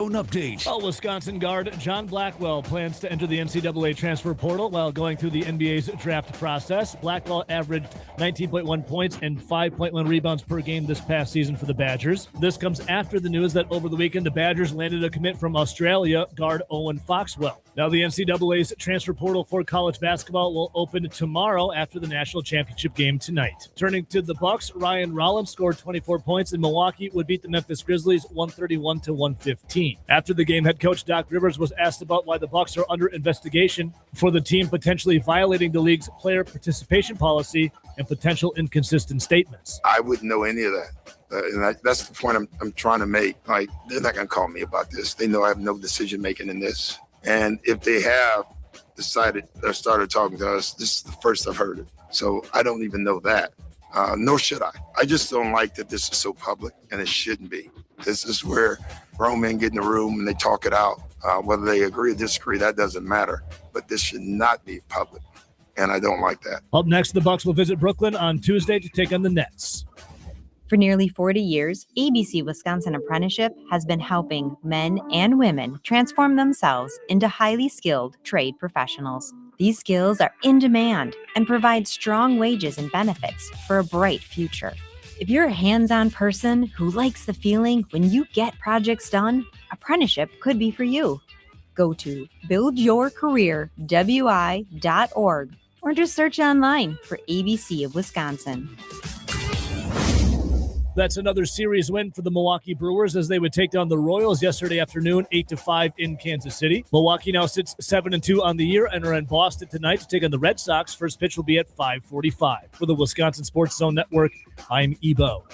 Update. Well, Wisconsin guard John Blackwell plans to enter the NCAA transfer portal while going through the NBA's draft process. Blackwell averaged 19.1 points and 5.1 rebounds per game this past season for the Badgers. This comes after the news that over the weekend the Badgers landed a commit from Australia guard Owen Foxwell. Now the NCAA's transfer portal for college basketball will open tomorrow after the national championship game tonight. Turning to the Bucks, Ryan Rollins scored 24 points and Milwaukee would beat the Memphis Grizzlies 131-115. After the game, head coach Doc Rivers was asked about why the Bucks are under investigation for the team potentially violating the league's player participation policy and potential inconsistent statements. I wouldn't know any of that. And that's the point I'm trying to make. Like, they're not going to call me about this. They know I have no decision making in this. And if they have decided or started talking to us, this is the first I've heard it. So I don't even know that. Nor should I. I just don't like that this is so public, and it shouldn't be. This is where grown men get in the room and they talk it out. Whether they agree or disagree, that doesn't matter. But this should not be public, and I don't like that. Up next, the Bucks will visit Brooklyn on Tuesday to take on the Nets. For nearly 40 years, ABC Wisconsin Apprenticeship has been helping men and women transform themselves into highly skilled trade professionals. These skills are in demand and provide strong wages and benefits for a bright future. If you're a hands-on person who likes the feeling when you get projects done, apprenticeship could be for you. Go to buildyourcareerwi.org or just search online for ABC of Wisconsin. That's another series win for the Milwaukee Brewers as they would take down the Royals yesterday afternoon, 8-5 in Kansas City. Milwaukee now sits 7-2 on the year and are in Boston tonight to take on the Red Sox. First pitch will be at 5:45. For the Wisconsin Sports Zone Network, I'm Ebo.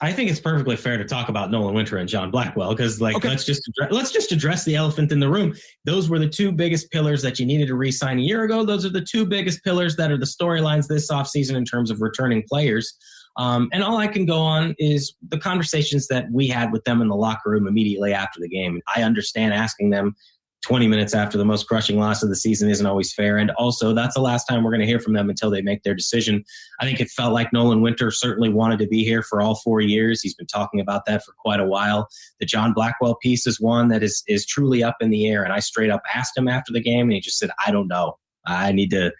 I think it's perfectly fair to talk about Nolan Winter and John Blackwell because, let's just address the elephant in the room. Those were the two biggest pillars that you needed to re-sign a year ago. Those are the two biggest pillars that are the storylines this offseason in terms of returning players. And all I can go on is the conversations that we had with them in the locker room immediately after the game. I understand asking them 20 minutes after the most crushing loss of the season isn't always fair. And also, that's the last time we're going to hear from them until they make their decision. I think it felt like Nolan Winter certainly wanted to be here for all 4 years. He's been talking about that for quite a while. The John Blackwell piece is one that is truly up in the air. And I straight up asked him after the game, and he just said, I don't know. I need to,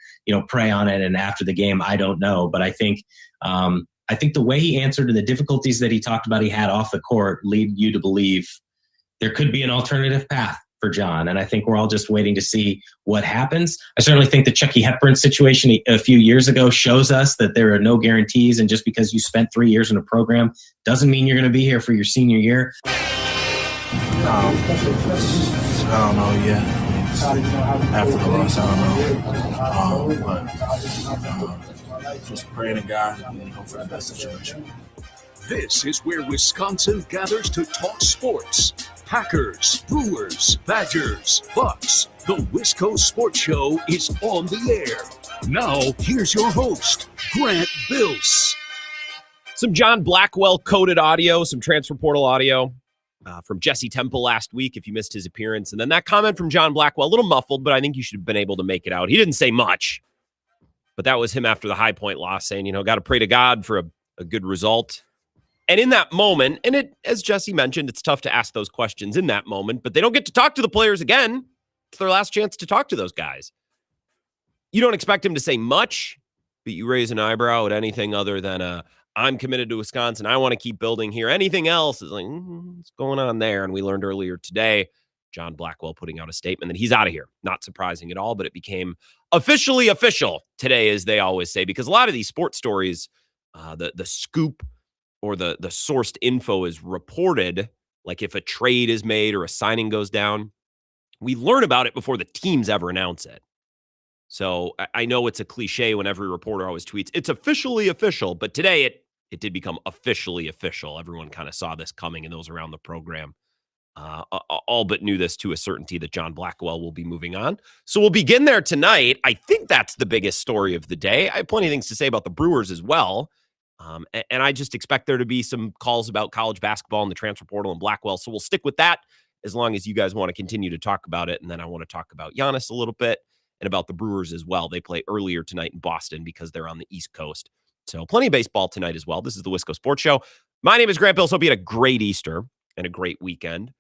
pray on it. And after the game, I don't know. But I think the way he answered and the difficulties that he talked about he had off the court lead you to believe there could be an alternative path for John. And I think we're all just waiting to see what happens. I certainly think the Chucky Hepburn situation a few years ago shows us that there are no guarantees. And just because you spent 3 years in a program doesn't mean you're going to be here for your senior year. I don't know yet. After the loss, I don't know. But just praying to God and hope for the best situation. This is where Wisconsin gathers to talk sports. Packers, Brewers, Badgers, Bucks. The Wisco Sports Show is on the air. Now, here's your host, Grant Bills. Some John Blackwell coded audio, some transfer portal audio from Jesse Temple last week, if you missed his appearance. And then that comment from John Blackwell, a little muffled, but I think you should have been able to make it out. He didn't say much, but that was him after the High Point loss saying, got to pray to God for a good result. And in that moment, and it, as Jesse mentioned, it's tough to ask those questions in that moment, but they don't get to talk to the players again. It's their last chance to talk to those guys. You don't expect him to say much, but you raise an eyebrow at anything other than I'm committed to Wisconsin. I want to keep building here. Anything else is like, what's going on there? And we learned earlier today, John Blackwell putting out a statement that he's out of here. Not surprising at all, but it became officially official today, as they always say, because a lot of these sports stories, the scoop or the sourced info is reported, like if a trade is made or a signing goes down, we learn about it before the teams ever announce it. So I know it's a cliche when every reporter always tweets, it's officially official, but today it did become officially official. Everyone kind of saw this coming, and those around the program all but knew this to a certainty that John Blackwell will be moving on. So we'll begin there tonight. I think that's the biggest story of the day. I have plenty of things to say about the Brewers as well. And I just expect there to be some calls about college basketball and the transfer portal and Blackwell. So we'll stick with that as long as you guys want to continue to talk about it. And then I want to talk about Giannis a little bit and about the Brewers as well. They play earlier tonight in Boston because they're on the East Coast. So plenty of baseball tonight as well. This is the Wisco Sports Show. My name is Grant Bills. Hope you had a great Easter and a great weekend.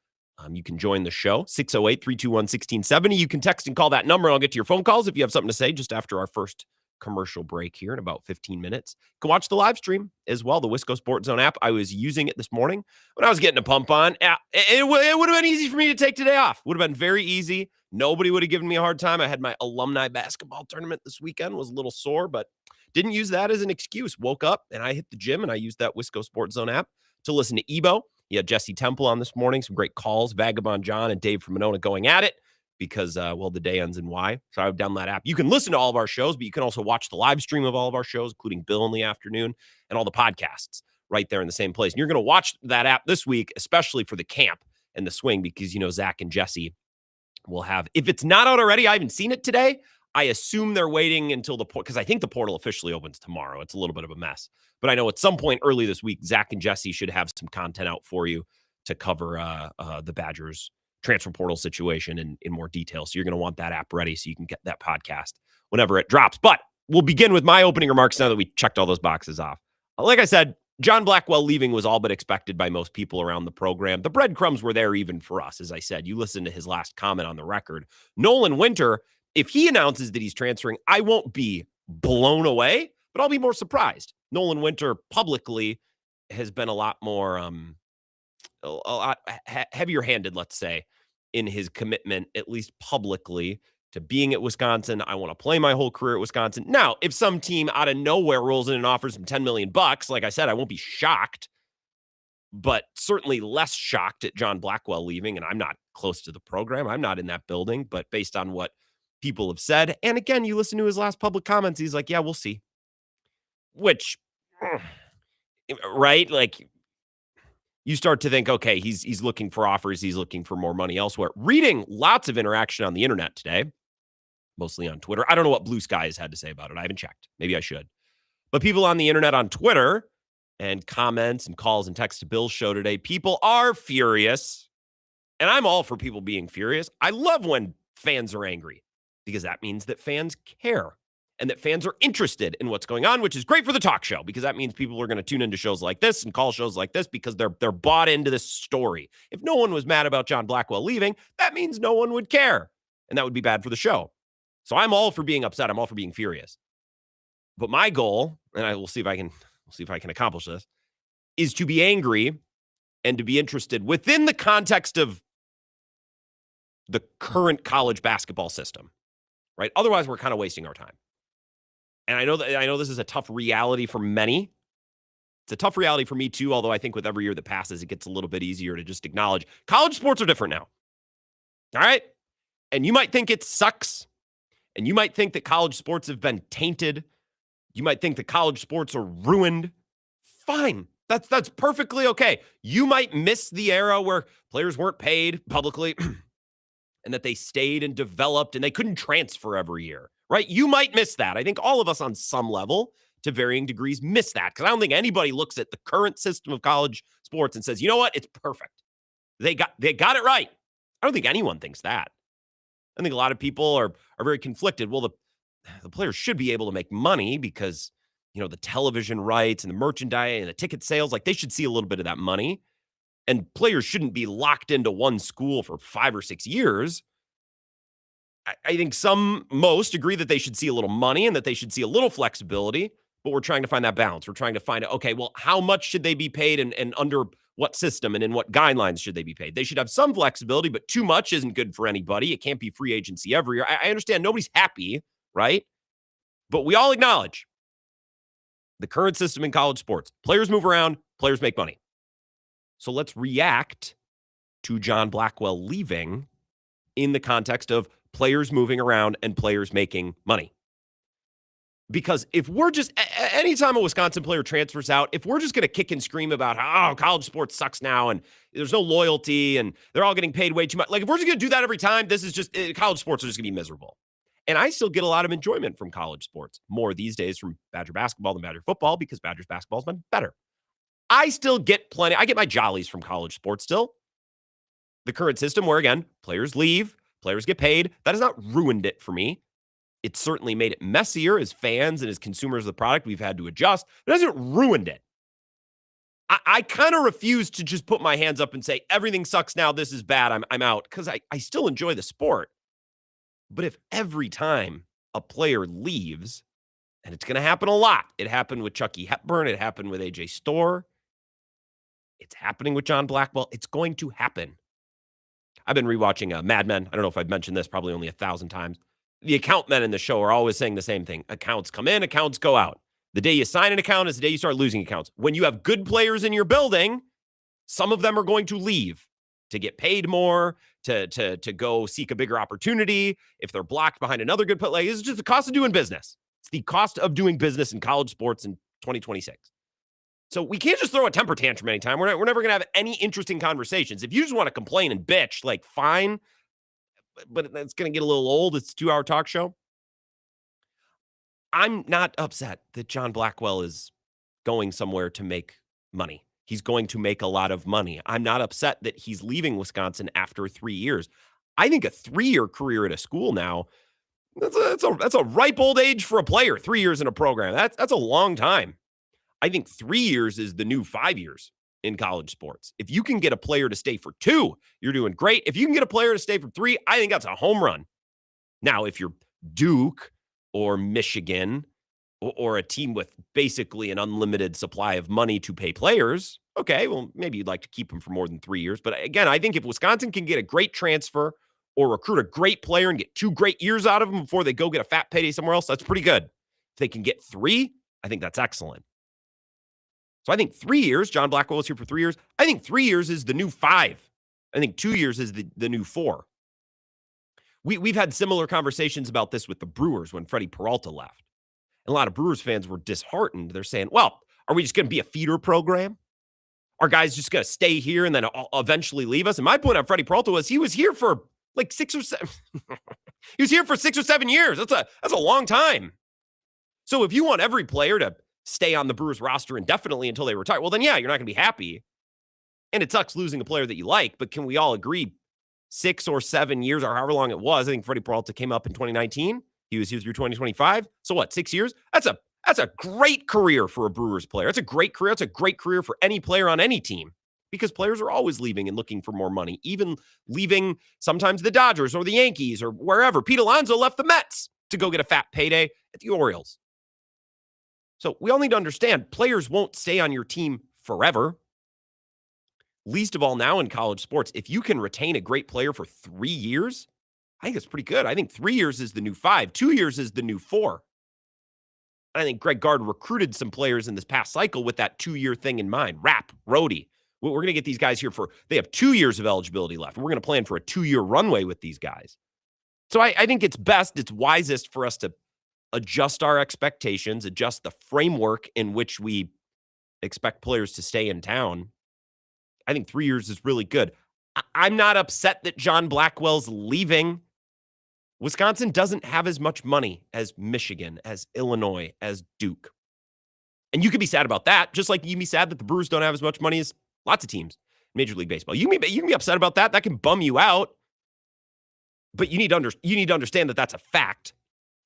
You can join the show, 608-321-1670. You can text and call that number, and I'll get to your phone calls if you have something to say just after our first commercial break here in about 15 minutes. You can watch the live stream as well, the Wisco Sports Zone app. I was using it this morning when I was getting a pump on. It would have been easy for me to take today off. Would have been very easy. Nobody would have given me a hard time. I had my alumni basketball tournament this weekend, was a little sore, but didn't use that as an excuse. Woke up and I hit the gym and I used that Wisco Sports Zone app to listen to Ebo. He had Jesse Temple on this morning, some great calls, Vagabond John and Dave from Monona going at it because, the day ends in Y. So I've downloaded that app. You can listen to all of our shows, but you can also watch the live stream of all of our shows, including Bill in the afternoon and all the podcasts right there in the same place. And you're going to watch that app this week, especially for the camp and the swing, because, Zach and Jesse will have, if it's not out already, I haven't seen it today. I assume they're waiting until because I think the portal officially opens tomorrow. It's a little bit of a mess. But I know at some point early this week, Zach and Jesse should have some content out for you to cover the Badgers transfer portal situation in more detail. So you're going to want that app ready so you can get that podcast whenever it drops. But we'll begin with my opening remarks now that we checked all those boxes off. Like I said, John Blackwell leaving was all but expected by most people around the program. The breadcrumbs were there even for us. As I said, you listen to his last comment on the record. Nolan Winter, if he announces that he's transferring, I won't be blown away, but I'll be more surprised. Nolan Winter publicly has been a lot more, a lot heavier-handed, let's say, in his commitment, at least publicly, to being at Wisconsin. I want to play my whole career at Wisconsin. Now, if some team out of nowhere rolls in and offers him $10 million, like I said, I won't be shocked, but certainly less shocked at John Blackwell leaving. And I'm not close to the program. I'm not in that building, but based on what people have said. And again, you listen to his last public comments. He's like, yeah, we'll see. Which, right? Like, you start to think, okay, he's looking for offers. He's looking for more money elsewhere. Reading lots of interaction on the internet today, mostly on Twitter. I don't know what Blue Sky has had to say about it. I haven't checked. Maybe I should. But people on the internet on Twitter and comments and calls and texts to Bill's show today, people are furious. And I'm all for people being furious. I love when fans are angry, because that means that fans care and that fans are interested in what's going on, which is great for the talk show, because that means people are going to tune into shows like this and call shows like this because they're bought into this story. If no one was mad about John Blackwell leaving, that means no one would care, and that would be bad for the show. So I'm all for being upset. I'm all for being furious. But my goal, and we'll see if I can accomplish this, is to be angry and to be interested within the context of the current college basketball system. Right? Otherwise, we're kind of wasting our time. And I know this is a tough reality for many. It's a tough reality for me too, although I think with every year that passes, it gets a little bit easier to just acknowledge college sports are different now. All right? And you might think it sucks. And you might think that college sports have been tainted. You might think that college sports are ruined. Fine. That's perfectly okay. You might miss the era where players weren't paid publicly and that they stayed and developed and they couldn't transfer every year, right? You might miss that. I think all of us on some level, to varying degrees, miss that, because I don't think anybody looks at the current system of college sports and says, you know what, it's perfect. They got it right. I don't think anyone thinks that. I think a lot of people are very conflicted. Well, the players should be able to make money because, the television rights and the merchandise and the ticket sales, like they should see a little bit of that money. And players shouldn't be locked into one school for 5 or 6 years. I think most agree that they should see a little money and that they should see a little flexibility, but we're trying to find that balance. We're trying to find out, okay, well, how much should they be paid and under what system and in what guidelines should they be paid? They should have some flexibility, but too much isn't good for anybody. It can't be free agency every year. I understand nobody's happy, right? But we all acknowledge the current system in college sports. Players move around, players make money. So let's react to John Blackwell leaving in the context of players moving around and players making money. Because if we're just, anytime a Wisconsin player transfers out, if we're just going to kick and scream about how college sports sucks now and there's no loyalty and they're all getting paid way too much, like if we're just going to do that every time, this is just, college sports are just going to be miserable. And I still get a lot of enjoyment from college sports, more these days from Badger basketball than Badger football, because Badgers basketball has been better. I still get plenty. I get my jollies from college sports still. The current system where, again, players leave, players get paid, that has not ruined it for me. It's certainly made it messier as fans and as consumers of the product. We've had to adjust. It hasn't ruined it. I kind of refuse to just put my hands up and say, everything sucks now, this is bad, I'm out, because I still enjoy the sport. But if every time a player leaves, and it's going to happen a lot. It happened with Chucky Hepburn. It happened with AJ Storr. It's happening with John Blackwell. It's going to happen. I've been rewatching Mad Men. I don't know if I've mentioned this probably only 1,000 times. The account men in the show are always saying the same thing. Accounts come in, accounts go out. The day you sign an account is the day you start losing accounts. When you have good players in your building, some of them are going to leave to get paid more, to go seek a bigger opportunity. If they're blocked behind another good player, it's just the cost of doing business. It's the cost of doing business in college sports in 2026. So we can't just throw a temper tantrum anytime. We're never going to have any interesting conversations. If you just want to complain and bitch, like, fine, but it's going to get a little old. It's a 2-hour talk show. I'm not upset that John Blackwell is going somewhere to make money. He's going to make a lot of money. I'm not upset that he's leaving Wisconsin after 3 years. I think a 3-year career at a school now, that's a ripe old age for a player. 3 years in a program. That's a long time. I think 3 years is the new 5 years in college sports. If you can get a player to stay for 2, you're doing great. If you can get a player to stay for 3, I think that's a home run. Now, if you're Duke or Michigan or a team with basically an unlimited supply of money to pay players, okay, well, maybe you'd like to keep them for more than 3 years. But again, I think if Wisconsin can get a great transfer or recruit a great player and get 2 great years out of them before they go get a fat payday somewhere else, that's pretty good. If they can get 3, I think that's excellent. So I think 3 years, John Blackwell was here for 3 years. I think 3 years is the new 5. I think 2 years is the new 4. We've had similar conversations about this with the Brewers when Freddie Peralta left. And a lot of Brewers fans were disheartened. They're saying, well, are we just going to be a feeder program? Are guys just going to stay here and then eventually leave us? And my point on Freddie Peralta was he was here for like 6 or 7. He was here for 6 or 7 years. That's a long time. So if you want every player to stay on the Brewers roster indefinitely until they retire, well, then, yeah, you're not going to be happy. And it sucks losing a player that you like, but can we all agree 6 or 7 years or however long it was? I think Freddie Peralta came up in 2019. He was here through 2025. So what, 6 years? That's a great career for a Brewers player. That's a great career. That's a great career for any player on any team because players are always leaving and looking for more money, even leaving sometimes the Dodgers or the Yankees or wherever. Pete Alonso left the Mets to go get a fat payday at the Orioles. So we all need to understand players won't stay on your team forever. Least of all now in college sports, if you can retain a great player for 3 years, I think it's pretty good. I think 3 years is the new 5. 2 years is the new 4. I think Greg Gard recruited some players in this past cycle with that 2-year thing in mind. Rapp, Rhodey. We're going to get these guys here they have 2 years of eligibility left. We're going to plan for a 2-year runway with these guys. So I think it's wisest for us to adjust our expectations, adjust the framework in which we expect players to stay in town. I think 3 years is really good. I'm not upset that John Blackwell's leaving. Wisconsin doesn't have as much money as Michigan, as Illinois, as Duke. And you could be sad about that, just like you can be sad that the Brewers don't have as much money as lots of teams in Major League Baseball. You can be upset about that. That can bum you out. But you need to understand that that's a fact.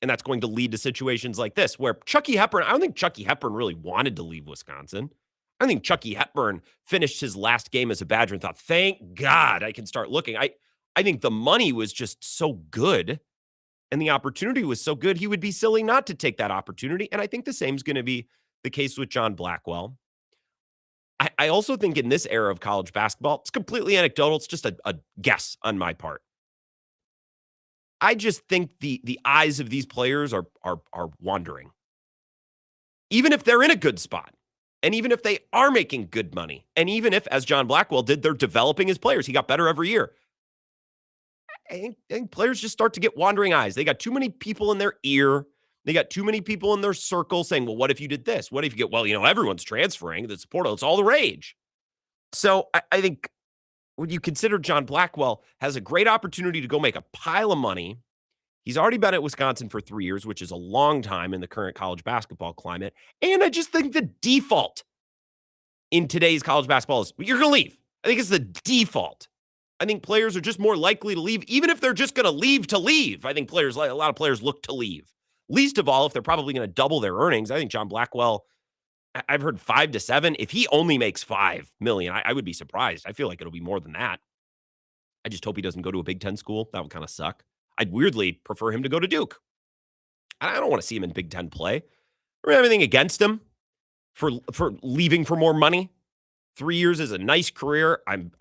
And that's going to lead to situations like this, where Chucky Hepburn, I don't think Chucky Hepburn really wanted to leave Wisconsin. I think Chucky Hepburn finished his last game as a Badger and thought, thank God I can start looking. I think the money was just so good and the opportunity was so good, he would be silly not to take that opportunity. And I think the same is going to be the case with John Blackwell. I also think in this era of college basketball, it's completely anecdotal. It's just a guess on my part. I just think the eyes of these players are wandering. Even if they're in a good spot, and even if they are making good money, and even if, as John Blackwell did, they're developing his players. He got better every year. I think players just start to get wandering eyes. They got too many people in their ear. They got too many people in their circle saying, well, what if you did this? What if you get, well, everyone's transferring. It's portal. It's all the rage. So I think when you consider John Blackwell has a great opportunity to go make a pile of money. He's already been at Wisconsin for 3 years, which is a long time in the current college basketball climate. And I just think the default in today's college basketball is you're going to leave. I think it's the default. I think players are just more likely to leave, even if they're just going to leave. I think a lot of players look to leave. Least of all, if they're probably going to double their earnings. I think John Blackwell, I've heard 5 to 7. If he only makes $5 million, I would be surprised. I feel like it'll be more than that. I just hope he doesn't go to a Big Ten school. That would kind of suck. I'd weirdly prefer him to go to Duke. I don't want to see him in Big Ten play. I don't have anything against him for leaving for more money. 3 years is a nice career. I'm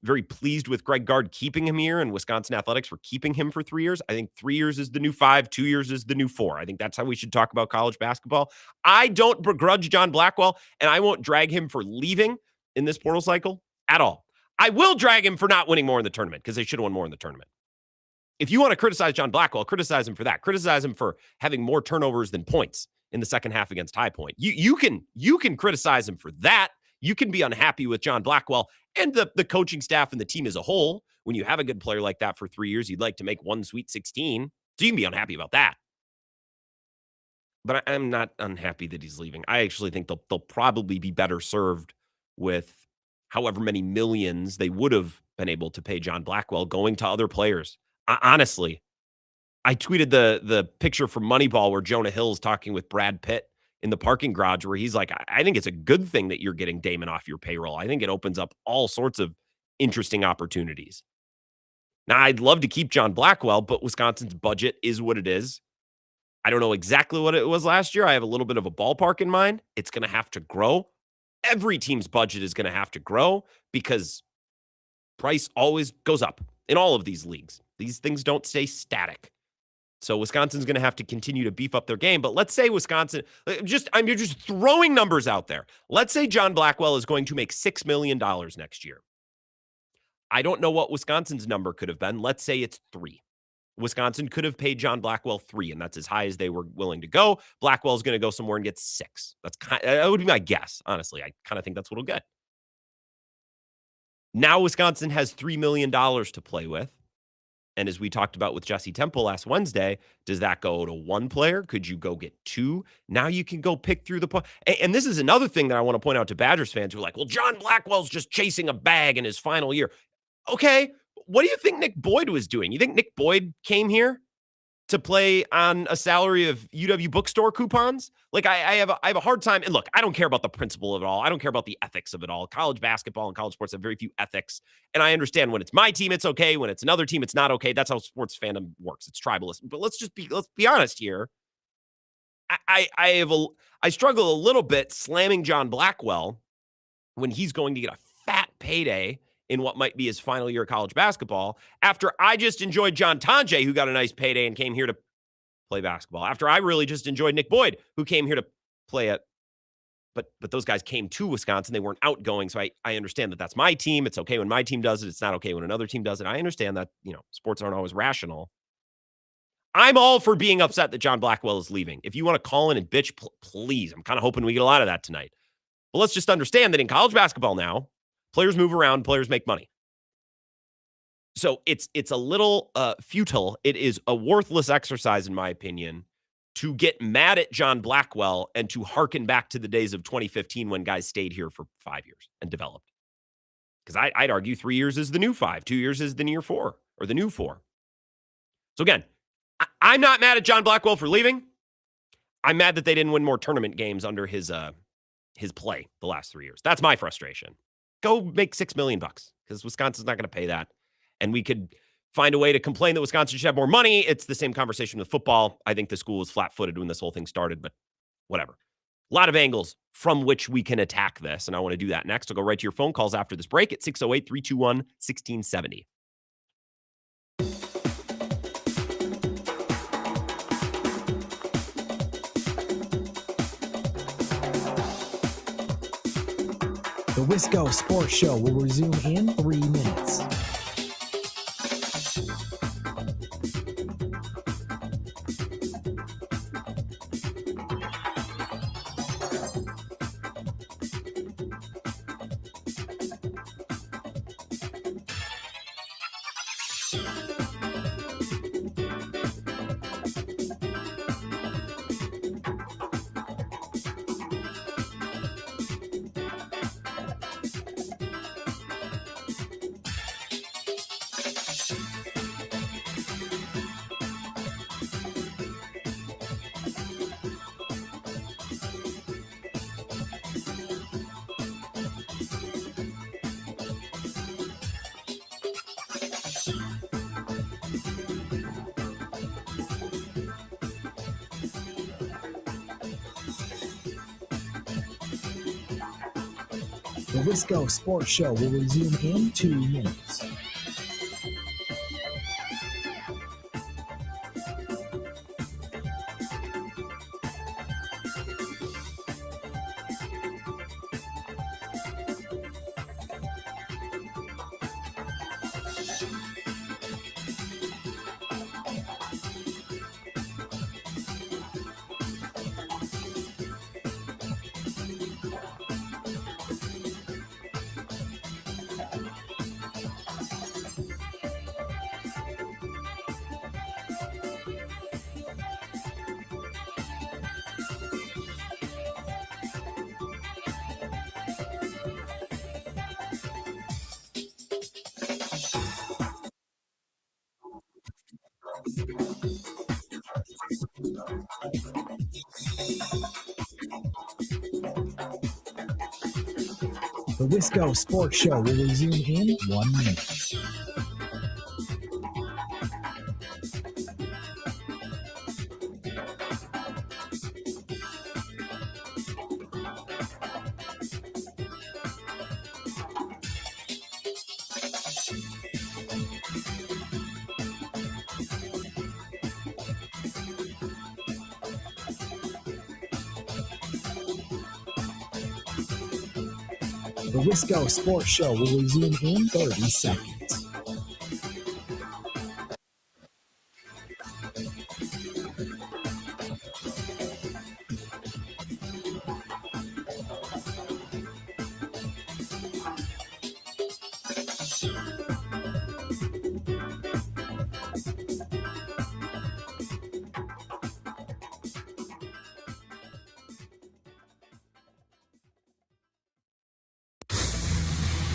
very pleased with Greg Gard keeping him here and Wisconsin Athletics for keeping him for 3 years. I think 3 years is the new 5, 2 years is the new 4. I think that's how we should talk about college basketball. I don't begrudge John Blackwell, and I won't drag him for leaving in this portal cycle at all. I will drag him for not winning more in the tournament because they should have won more in the tournament. If you want to criticize John Blackwell, criticize him for that. Criticize him for having more turnovers than points in the second half against High Point. You can criticize him for that. You can be unhappy with John Blackwell and the coaching staff and the team as a whole. When you have a good player like that for 3 years, you'd like to make one Sweet 16. So you can be unhappy about that. But I'm not unhappy that he's leaving. I actually think they'll probably be better served with however many millions they would have been able to pay John Blackwell going to other players. Honestly, I tweeted the picture from Moneyball where Jonah Hill's talking with Brad Pitt in the parking garage where he's like, I think it's a good thing that you're getting Damon off your payroll. I think it opens up all sorts of interesting opportunities. Now, I'd love to keep John Blackwell, but Wisconsin's budget is what it is. I don't know exactly what it was last year. I have a little bit of a ballpark in mind. It's going to have to grow. Every team's budget is going to have to grow because price always goes up in all of these leagues. These things don't stay static. So Wisconsin's going to have to continue to beef up their game. But let's say Wisconsin, you're just throwing numbers out there. Let's say John Blackwell is going to make $6 million next year. I don't know what Wisconsin's number could have been. Let's say it's 3. Wisconsin could have paid John Blackwell 3, and that's as high as they were willing to go. Blackwell's going to go somewhere and get 6. That would be my guess. Honestly, I kind of think that's what he'll get. Now Wisconsin has $3 million to play with. And as we talked about with Jesse Temple last Wednesday, does that go to 1 player? Could you go get 2? Now you can go pick through the and this is another thing that I want to point out to Badgers fans who are like, well, John Blackwell's just chasing a bag in his final year. Okay, what do you think Nick Boyd was doing? You think Nick Boyd came here to play on a salary of UW bookstore coupons? Like I have a hard time. And look, I don't care about the principle of it all. I don't care about the ethics of it all. College basketball and college sports have very few ethics. And I understand when it's my team, it's okay. When it's another team, it's not okay. That's how sports fandom works. It's tribalism. But let's be honest here. I struggle a little bit slamming John Blackwell when he's going to get a fat payday in what might be his final year of college basketball, after I just enjoyed John Tonje, who got a nice payday and came here to play basketball. After I really just enjoyed Nick Boyd, who came here to play it. But those guys came to Wisconsin. They weren't outgoing. So I understand that that's my team. It's okay when my team does it. It's not okay when another team does it. I understand that, sports aren't always rational. I'm all for being upset that John Blackwell is leaving. If you want to call in and bitch, please. I'm kind of hoping we get a lot of that tonight. But let's just understand that in college basketball now, players move around, players make money. So it's a little futile. It is a worthless exercise, in my opinion, to get mad at John Blackwell and to hearken back to the days of 2015 when guys stayed here for 5 years and developed. Because I'd argue 3 years is the new 5, 2 years is the near 4 or the new 4. So again, I'm not mad at John Blackwell for leaving. I'm mad that they didn't win more tournament games under his play the last 3 years. That's my frustration. Go make $6 million because Wisconsin's not going to pay that. And we could find a way to complain that Wisconsin should have more money. It's the same conversation with football. I think the school was flat-footed when this whole thing started, but whatever. A lot of angles from which we can attack this, and I want to do that next. I'll go right to your phone calls after this break at 608-321-1670. The Wisco Sports Show will resume in 3 minutes. The Wisco Sports Show will resume in 2 minutes. The Wisco Sports Show will resume in 1 minute. The Wisco Sports Show will resume in 30 seconds.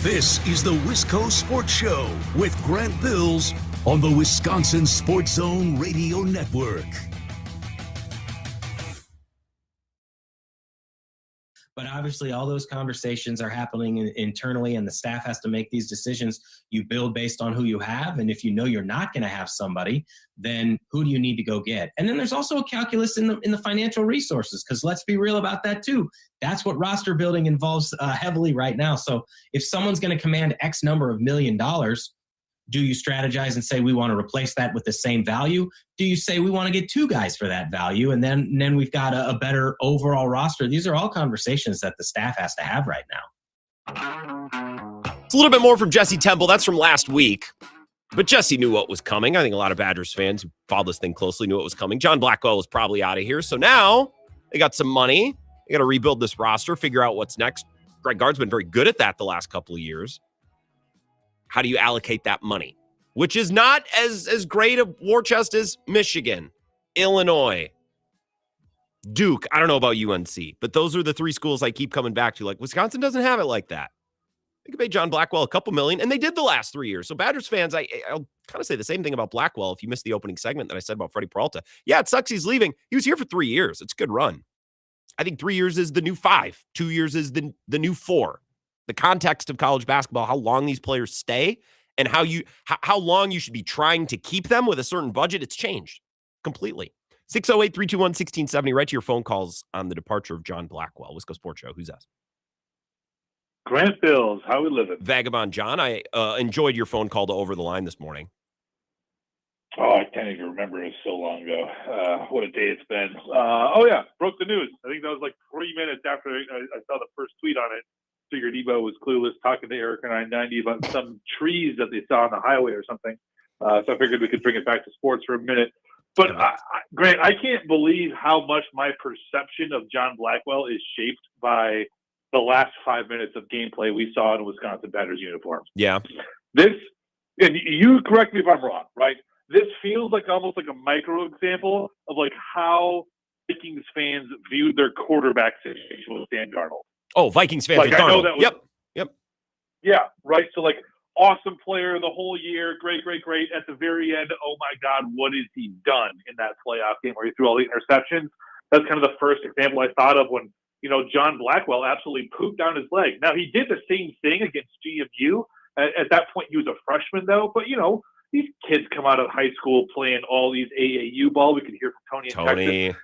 This is the Wisco Sports Show with Grant Bills on the Wisconsin Sports Zone Radio Network. But obviously, all those conversations are happening internally, and the staff has to make these decisions. You build based on who you have, and if you know you're not going to have somebody, then who do you need to go get? And then there's also a calculus in the financial resources, because let's be real about that too. That's what roster building involves heavily right now. So if someone's going to command X number of $1 million, do you strategize and say we want to replace that with the same value? Do you say we want to get 2 guys for that value, and then we've got a better overall roster? These are all conversations that the staff has to have right now. It's a little bit more from Jesse Temple. That's from last week. But Jesse knew what was coming. I think a lot of Badgers fans who follow this thing closely knew what was coming. John Blackwell was probably out of here. So now they got some money. They got to rebuild this roster, figure out what's next. Greg Gard's been very good at that the last couple of years. How do you allocate that money? Which is not as great a war chest as Michigan, Illinois, Duke. I don't know about UNC, but those are the 3 schools I keep coming back to. Like, Wisconsin doesn't have it like that. They could pay John Blackwell a couple million, and they did the last 3 years. So Badgers fans, I'll kind of say the same thing about Blackwell if you missed the opening segment that I said about Freddie Peralta. Yeah, it sucks he's leaving. He was here for 3 years. It's a good run. I think 3 years is the new 5. 2 years is the new 4. The context of college basketball, how long these players stay, and how long you should be trying to keep them with a certain budget, it's changed completely. 608-321-1670. Right to your phone calls on the departure of John Blackwell. Wisco Sports Show. Who's that? Grant Bills, how we living? Vagabond John, I enjoyed your phone call to Over the Line this morning. Oh, I can't even remember. It was so long ago. What a day it's been. Oh, yeah, broke the news. I think that was like 3 minutes after I saw the first tweet on it. Figured Ebo was clueless talking to Eric and I-90 about some trees that they saw on the highway or something. So I figured we could bring it back to sports for a minute. But, Grant, I can't believe how much my perception of John Blackwell is shaped by the last 5 minutes of gameplay we saw in Wisconsin Badgers uniforms. Yeah. This, and you correct me if I'm wrong, right? This feels like almost like a micro example of like how Vikings fans viewed their quarterback situation with Dan Darnold. Oh, Vikings fans like, with I know Darnold. that was, Yep. Yeah, right. So like awesome player the whole year, great. At the very end, oh my God, what has he done in that playoff game where he threw all the interceptions? That's kind of the first example I thought of when, John Blackwell absolutely pooped down his leg. Now he did the same thing against GMU. At that point, he was a freshman though, but these kids come out of high school playing all these AAU ball. We could hear from Tony in Texas.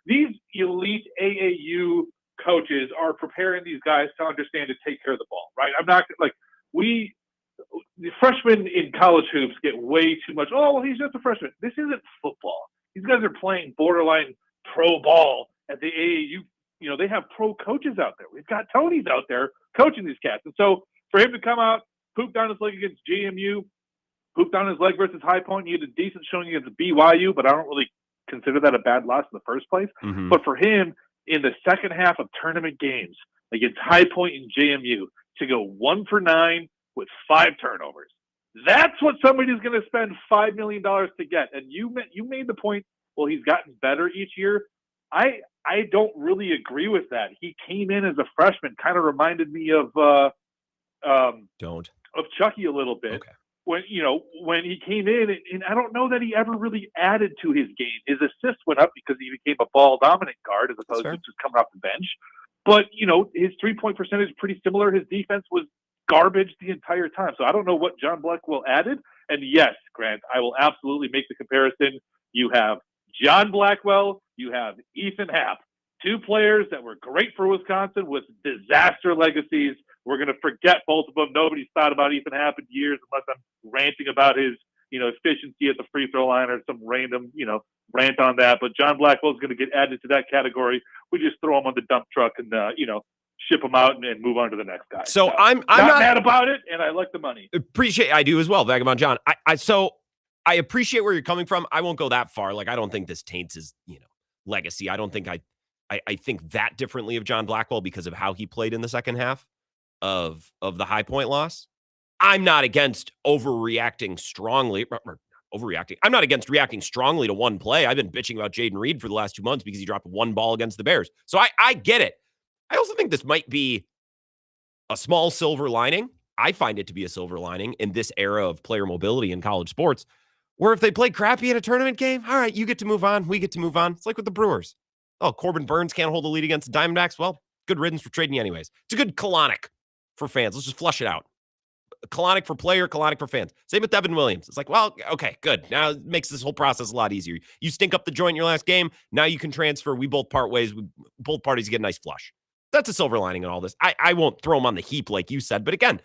These elite AAU coaches are preparing these guys to understand to take care of the ball, right? I'm not like the freshmen in college hoops get way too much. Oh, well, he's just a freshman. This isn't football. These guys are playing borderline pro ball at the AAU. You know, they have pro coaches out there. We've got Tonys out there coaching these cats. And so for him to come out, poop down his leg against JMU, poop down his leg versus High Point, he had a decent showing against BYU, but I don't really consider that a bad loss in the first place. Mm-hmm. But for him, in the second half of tournament games against High Point and JMU, to go 1 for 9 with 5 turnovers, that's what somebody's going to spend $5 million to get. And you made the point, well, he's gotten better each year. I don't really agree with that. He came in as a freshman, kind of reminded me of Chucky a little bit. Okay. When he came in, and I don't know that he ever really added to his game. His assists went up because he became a ball dominant guard as opposed to just coming off the bench. But his 3-point percentage is pretty similar. His defense was garbage the entire time. So I don't know what John Blackwell added. And yes, Grant, I will absolutely make the comparison. You have John Blackwell, you have Ethan Happ, 2 players that were great for Wisconsin with disaster legacies. We're going to forget both of them. Nobody's thought about Ethan Happ in years unless I'm ranting about his, efficiency at the free throw line or some random, rant on that. But John Blackwell is going to get added to that category. We just throw him on the dump truck and, ship him out and move on to the next guy. So I'm not mad about it, and I like the money. I do as well, Vagabond John. I appreciate where you're coming from. I won't go that far. Like, I don't think this taints his, legacy. I don't think I think that differently of John Blackwell because of how he played in the second half of the High Point loss. I'm not against overreacting strongly. I'm not against reacting strongly to one play. I've been bitching about Jaden Reed for the last 2 months because he dropped 1 ball against the Bears. So I get it. I also think this might be a small silver lining. I find it to be a silver lining in this era of player mobility in college sports, where if they play crappy in a tournament game, all right, you get to move on. We get to move on. It's like with the Brewers. Oh, Corbin Burns can't hold the lead against the Diamondbacks. Well, good riddance for trading you anyways. It's a good colonic for fans. Let's just flush it out. Colonic for player, colonic for fans. Same with Devin Williams. It's like, well, okay, good. Now it makes this whole process a lot easier. You stink up the joint in your last game. Now you can transfer. We both part ways. Both parties get a nice flush. That's a silver lining in all this. I won't throw him on the heap like you said. But again,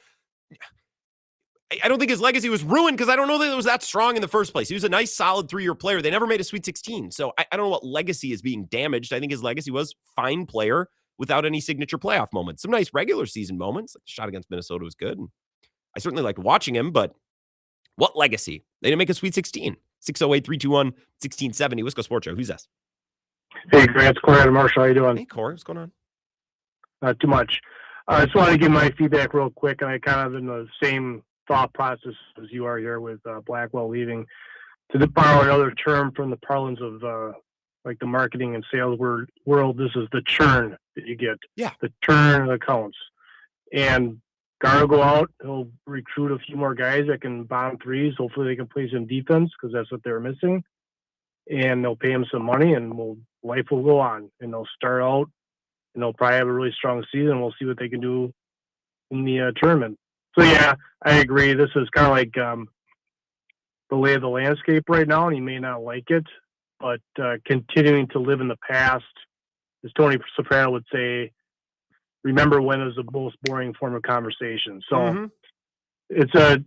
I don't think his legacy was ruined because I don't know that it was that strong in the first place. He was a nice, solid 3-year player. They never made a Sweet 16. So I don't know what legacy is being damaged. I think his legacy was fine player without any signature playoff moments. Some nice regular season moments. Like the shot against Minnesota was good. And I certainly liked watching him, but what legacy? They didn't make a Sweet 16. 608-321-1670. Wisco Sports Show. Who's this? Hey, Grant, it's Corey out of Marshall. How you doing? Hey, Corey. What's going on? Not too much. I just wanted to give my feedback real quick, and I kind of in the same thought process as you are here with Blackwell leaving. To borrow another term from the parlance of like the marketing and sales world, this is the churn that you get. Yeah. The churn of accounts. And Gar will go out. He'll recruit a few more guys that can bomb threes. Hopefully they can play some defense because that's what they're missing. And they'll pay him some money, and life will go on. And they'll start out, and they'll probably have a really strong season. We'll see what they can do in the tournament. So, yeah, I agree. This is kind of like the lay of the landscape right now, and he may not like it. But continuing to live in the past, as Tony Soprano would say, remember when it was the most boring form of conversation. So it's a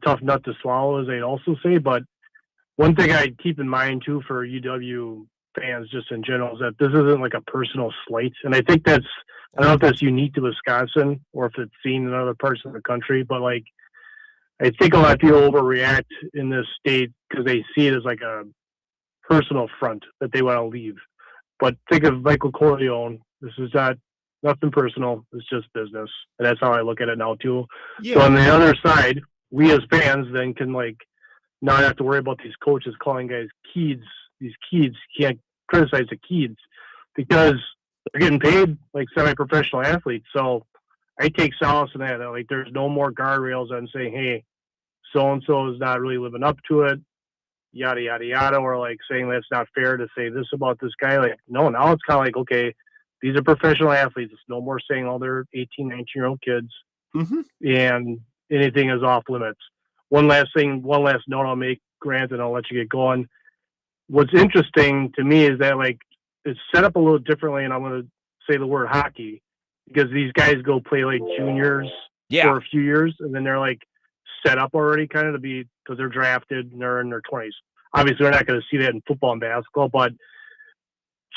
tough nut to swallow, as they'd also say. But one thing I keep in mind, too, for UW fans just in general is that this isn't like a personal slight. And I think I don't know if that's unique to Wisconsin or if it's seen in other parts of the country, but like, I think a lot of people overreact in this state because they see it as like a personal front that they want to leave. But think of Michael Corleone. This is nothing personal. It's just business. And that's how I look at it now too. Yeah. So on the other side, we as fans then can like not have to worry about these coaches calling guys kids. These kids, can't criticize the kids because they're getting paid like semi-professional athletes. So I take solace in that. Like, there's no more guardrails on saying, hey, so-and-so is not really living up to it, yada, yada, yada, or like saying that's not fair to say this about this guy. Like, no, now it's kind of like, okay, these are professional athletes. It's no more saying all their 18, 19-year-old kids, and anything is off limits. One last note I'll make, Grant, and I'll let you get going. What's interesting to me is that, like, it's set up a little differently, and I'm going to say the word hockey because these guys go play like juniors for a few years and then they're like set up already kind of to be because they're drafted and they're in their 20s. Obviously, we're not going to see that in football and basketball, but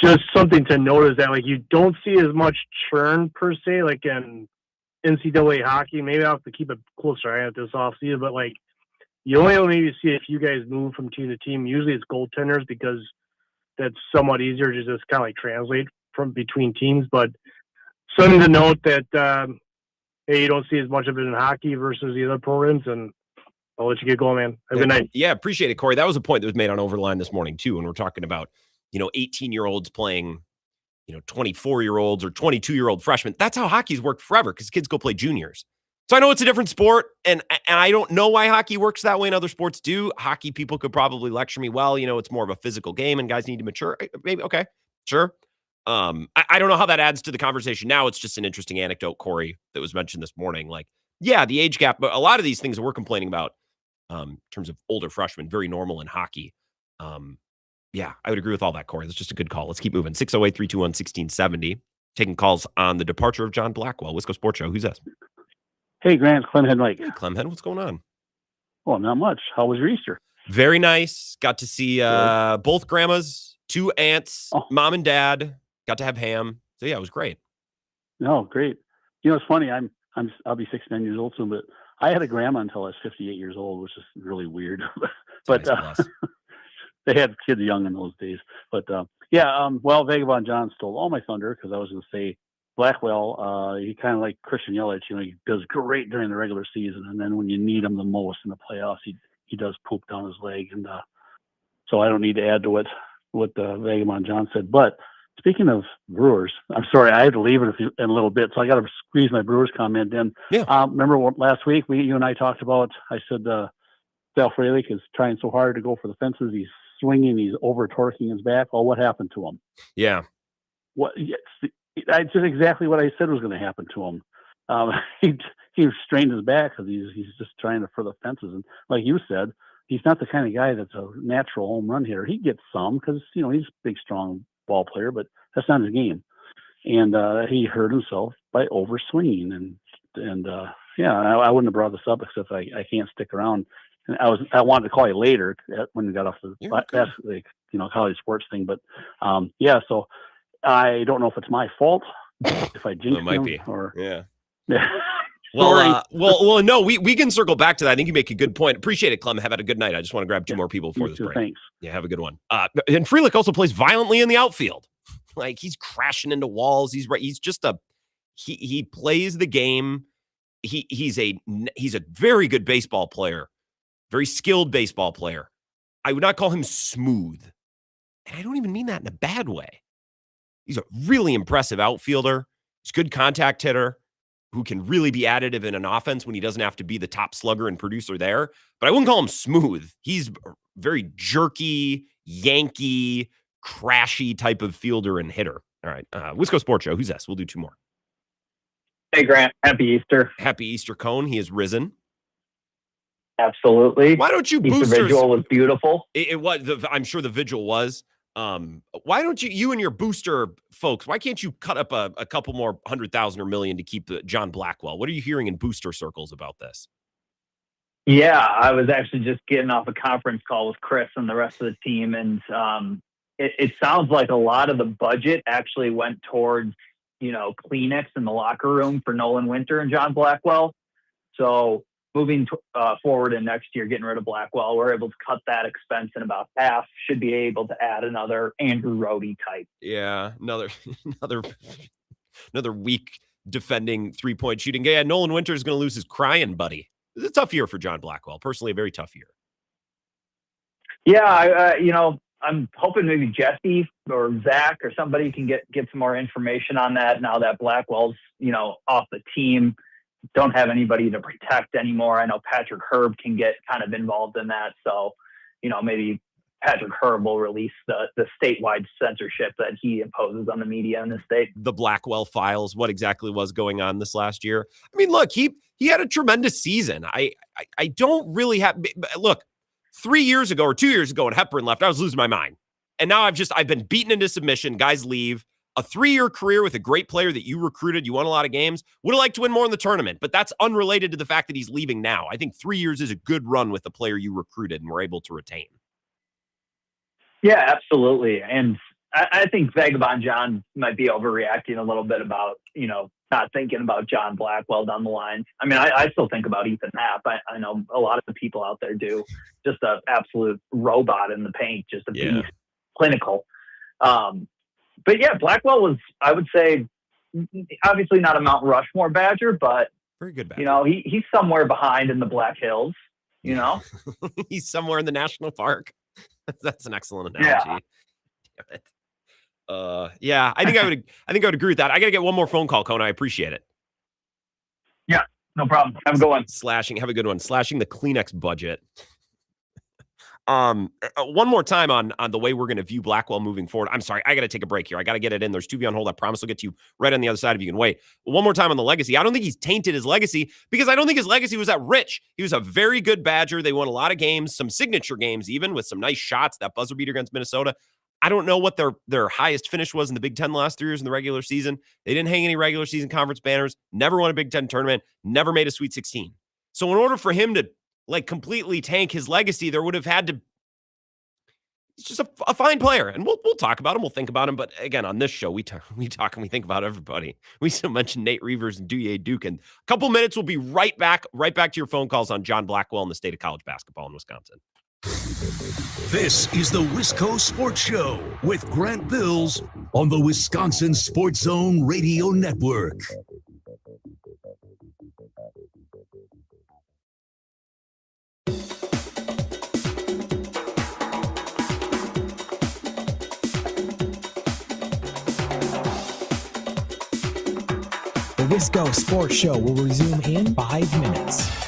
just something to note is that like you don't see as much churn per se like in NCAA hockey. Maybe I'll have to keep a closer eye on this offseason, but like you only maybe see a few guys move from team to team. Usually it's goaltenders because that's somewhat easier to just kind of like translate from between teams. But something to note that hey, you don't see as much of it in hockey versus the other programs. And I'll let you get going, man. Have a good night. Yeah, appreciate it, Corey. That was a point that was made on Overline this morning too, when we're talking about 18-year-olds playing 24-year-olds or 22-year-old freshmen. That's how hockey's worked forever because kids go play juniors. So I know it's a different sport, and I don't know why hockey works that way and other sports do. Hockey people could probably lecture me, well, it's more of a physical game and guys need to mature. Maybe, okay, sure. I don't know how that adds to the conversation now. It's just an interesting anecdote, Corey, that was mentioned this morning. Like, yeah, the age gap, but a lot of these things that we're complaining about in terms of older freshmen, very normal in hockey. Yeah, I would agree with all that, Corey. That's just a good call. Let's keep moving. 608-321-1670. Taking calls on the departure of John Blackwell. Wisco Sports Show. Who's this? Hey, Grant, Clemhead Mike. Hey, Clemhead, what's going on? Well, not much. How was your Easter? Very nice. Got to see both grandmas, 2 aunts, mom and dad. Got to have ham. So yeah, it was great. No, great. It's funny. I'll be 69 years old soon, but I had a grandma until I was 58 years old, which is really weird. But nice they had kids young in those days. But well, Vagabond John stole all my thunder because I was going to say Blackwell, he kind of like Christian Yelich, he does great during the regular season, and then when you need him the most in the playoffs, he does poop down his leg, and so I don't need to add to what Vagabond John said. But speaking of Brewers, I'm sorry I had to leave it in a little bit, so I got to squeeze my Brewers comment in. Yeah. Remember last week you and I talked about? I said Sal Frelick is trying so hard to go for the fences. He's swinging, he's over torquing his back. Well, what happened to him? Yeah. What? That's just exactly what I said was going to happen to him. He strained his back because he's just trying to for the fences. And like you said, he's not the kind of guy that's a natural home run hitter. He gets some because he's a big, strong ball player, but that's not his game. And he hurt himself by over swinging. And I wouldn't have brought this up except I can't stick around. And I wanted to call you later when we got off the college sports thing, but so. I don't know if it's my fault, if I jinxed it might him, be. Or yeah. Well, no, we can circle back to that. I think you make a good point. Appreciate it, Clem. Have had a good night. I just want to grab 2 more people before this break. Thanks. Yeah, have a good one. And Frelick also plays violently in the outfield. Like he's crashing into walls. He's just he plays the game. He's a very good baseball player, very skilled baseball player. I would not call him smooth, and I don't even mean that in a bad way. He's a really impressive outfielder. He's a good contact hitter who can really be additive in an offense when he doesn't have to be the top slugger and producer there. But I wouldn't call him smooth. He's a very jerky, Yankee, crashy type of fielder and hitter. All right. Wisco Sports Show. Who's this? We'll do 2 more. Hey, Grant. Happy Easter. Happy Easter, Cone. He has risen. Absolutely. Why don't you boost the visual was beautiful. It was. I'm sure the vigil was. Why don't you and your booster folks, why can't you cut up a couple more 100,000 or million to keep John Blackwell? What are you hearing in booster circles about this? Yeah, I was actually just getting off a conference call with Chris and the rest of the team. And it sounds like a lot of the budget actually went towards, Kleenex in the locker room for Nolan Winter and John Blackwell. So moving forward in next year, getting rid of Blackwell, we're able to cut that expense in about half. Should be able to add another Andrew Rohde type. Yeah, another weak defending 3-point shooting guy. Yeah, Nolan Winter is going to lose his crying buddy. It's a tough year for John Blackwell. Personally, a very tough year. Yeah, I'm hoping maybe Jesse or Zach or somebody can get some more information on that now that Blackwell's off the team. Don't have anybody to protect anymore. I know Patrick Herb can get kind of involved in that. So, maybe Patrick Herb will release the statewide censorship that he imposes on the media in the state. The Blackwell files, what exactly was going on this last year. I mean, look, he had a tremendous season. I don't really have, look, 3 years ago or 2 years ago when Hepburn left, I was losing my mind. And now I've been beaten into submission. Guys leave. a 3-year career with a great player that you recruited. You won a lot of games. Would have liked to win more in the tournament, but that's unrelated to the fact that he's leaving now. I think 3 years is a good run with the player you recruited and were able to retain. Yeah, absolutely. And I think Vagabond John might be overreacting a little bit about, not thinking about John Blackwell down the line. I mean, I still think about Ethan Happ. I know a lot of the people out there do. Just an absolute robot in the paint, just a beast, clinical. But yeah, Blackwell was, I would say, obviously not a Mount Rushmore Badger, but very good Badger. He's somewhere behind in the Black Hills. He's somewhere in the national park. That's an excellent analogy. Yeah. Damn it. I think I would agree with that. I got to get one more phone call, Kona. I appreciate it. Yeah, no problem. Have a good one. Have a good one. Slashing the Kleenex budget. One more time on the way we're going to view Blackwell moving forward. I'm sorry, I got to take a break here. I got to get it in. There's 2V on hold. I promise I'll get to you right on the other side if you can wait. One more time on the legacy. I don't think he's tainted his legacy because I don't think his legacy was that rich. He was a very good Badger. They won a lot of games, some signature games even with some nice shots. That buzzer beater against Minnesota. I don't know what their highest finish was in the Big Ten the last 3 years in the regular season. They didn't hang any regular season conference banners, never won a Big Ten tournament, never made a Sweet 16. So in order for him to completely tank his legacy, there would have had to. He's just a fine player, and we'll talk about him. We'll think about him. But again, on this show, we talk and we think about everybody. We still mention Nate Reavers and Douye Duke. In a couple minutes, we'll be right back to your phone calls on John Blackwell and the state of college basketball in Wisconsin. This is the Wisco Sports Show with Grant Bills on the Wisconsin Sports Zone Radio Network. The Wisco Sports Show will resume in 5 minutes.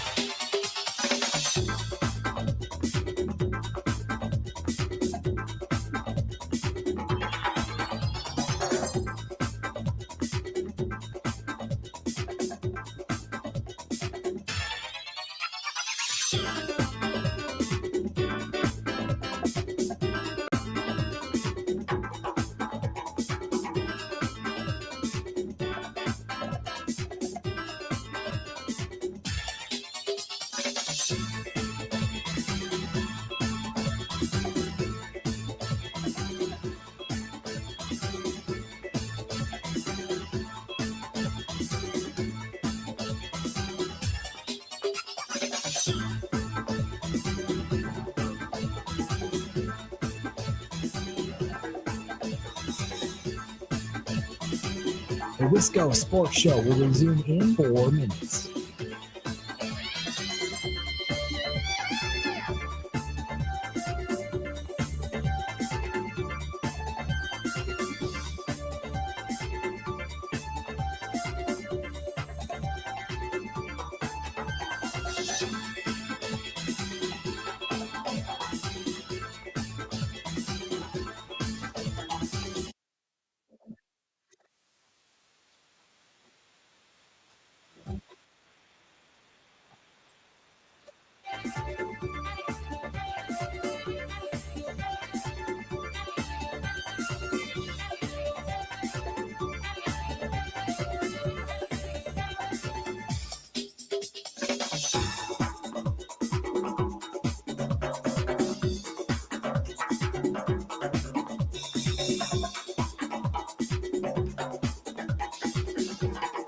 The Wisco Sports Show will resume in 4 minutes.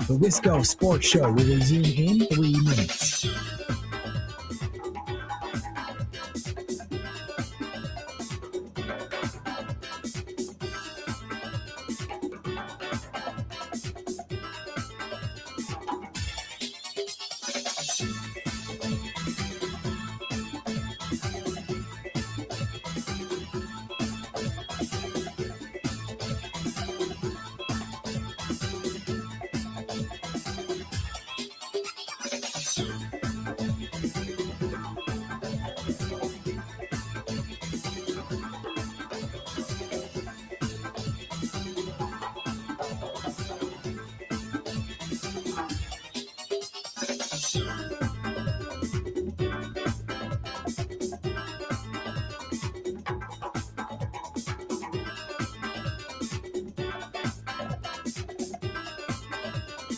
The Wisco Sports Show will resume in 3 minutes.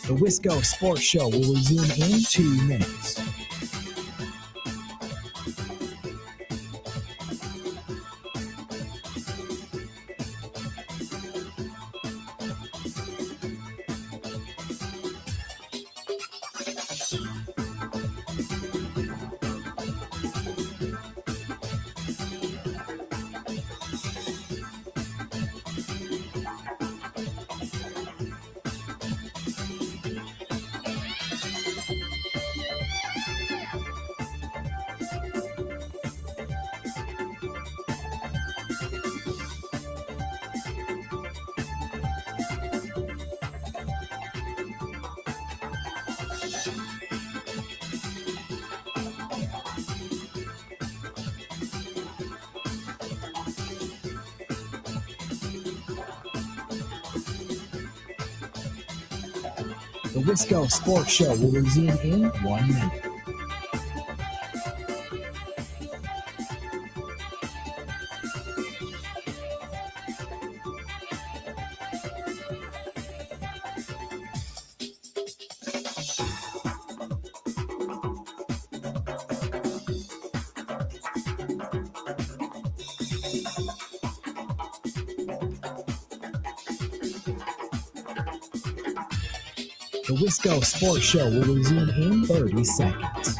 The Wisco Sports Show will resume in 2 minutes. The Wisco Sports Show will resume in 1 minute. The Wisco Sports Show will resume in 30 seconds.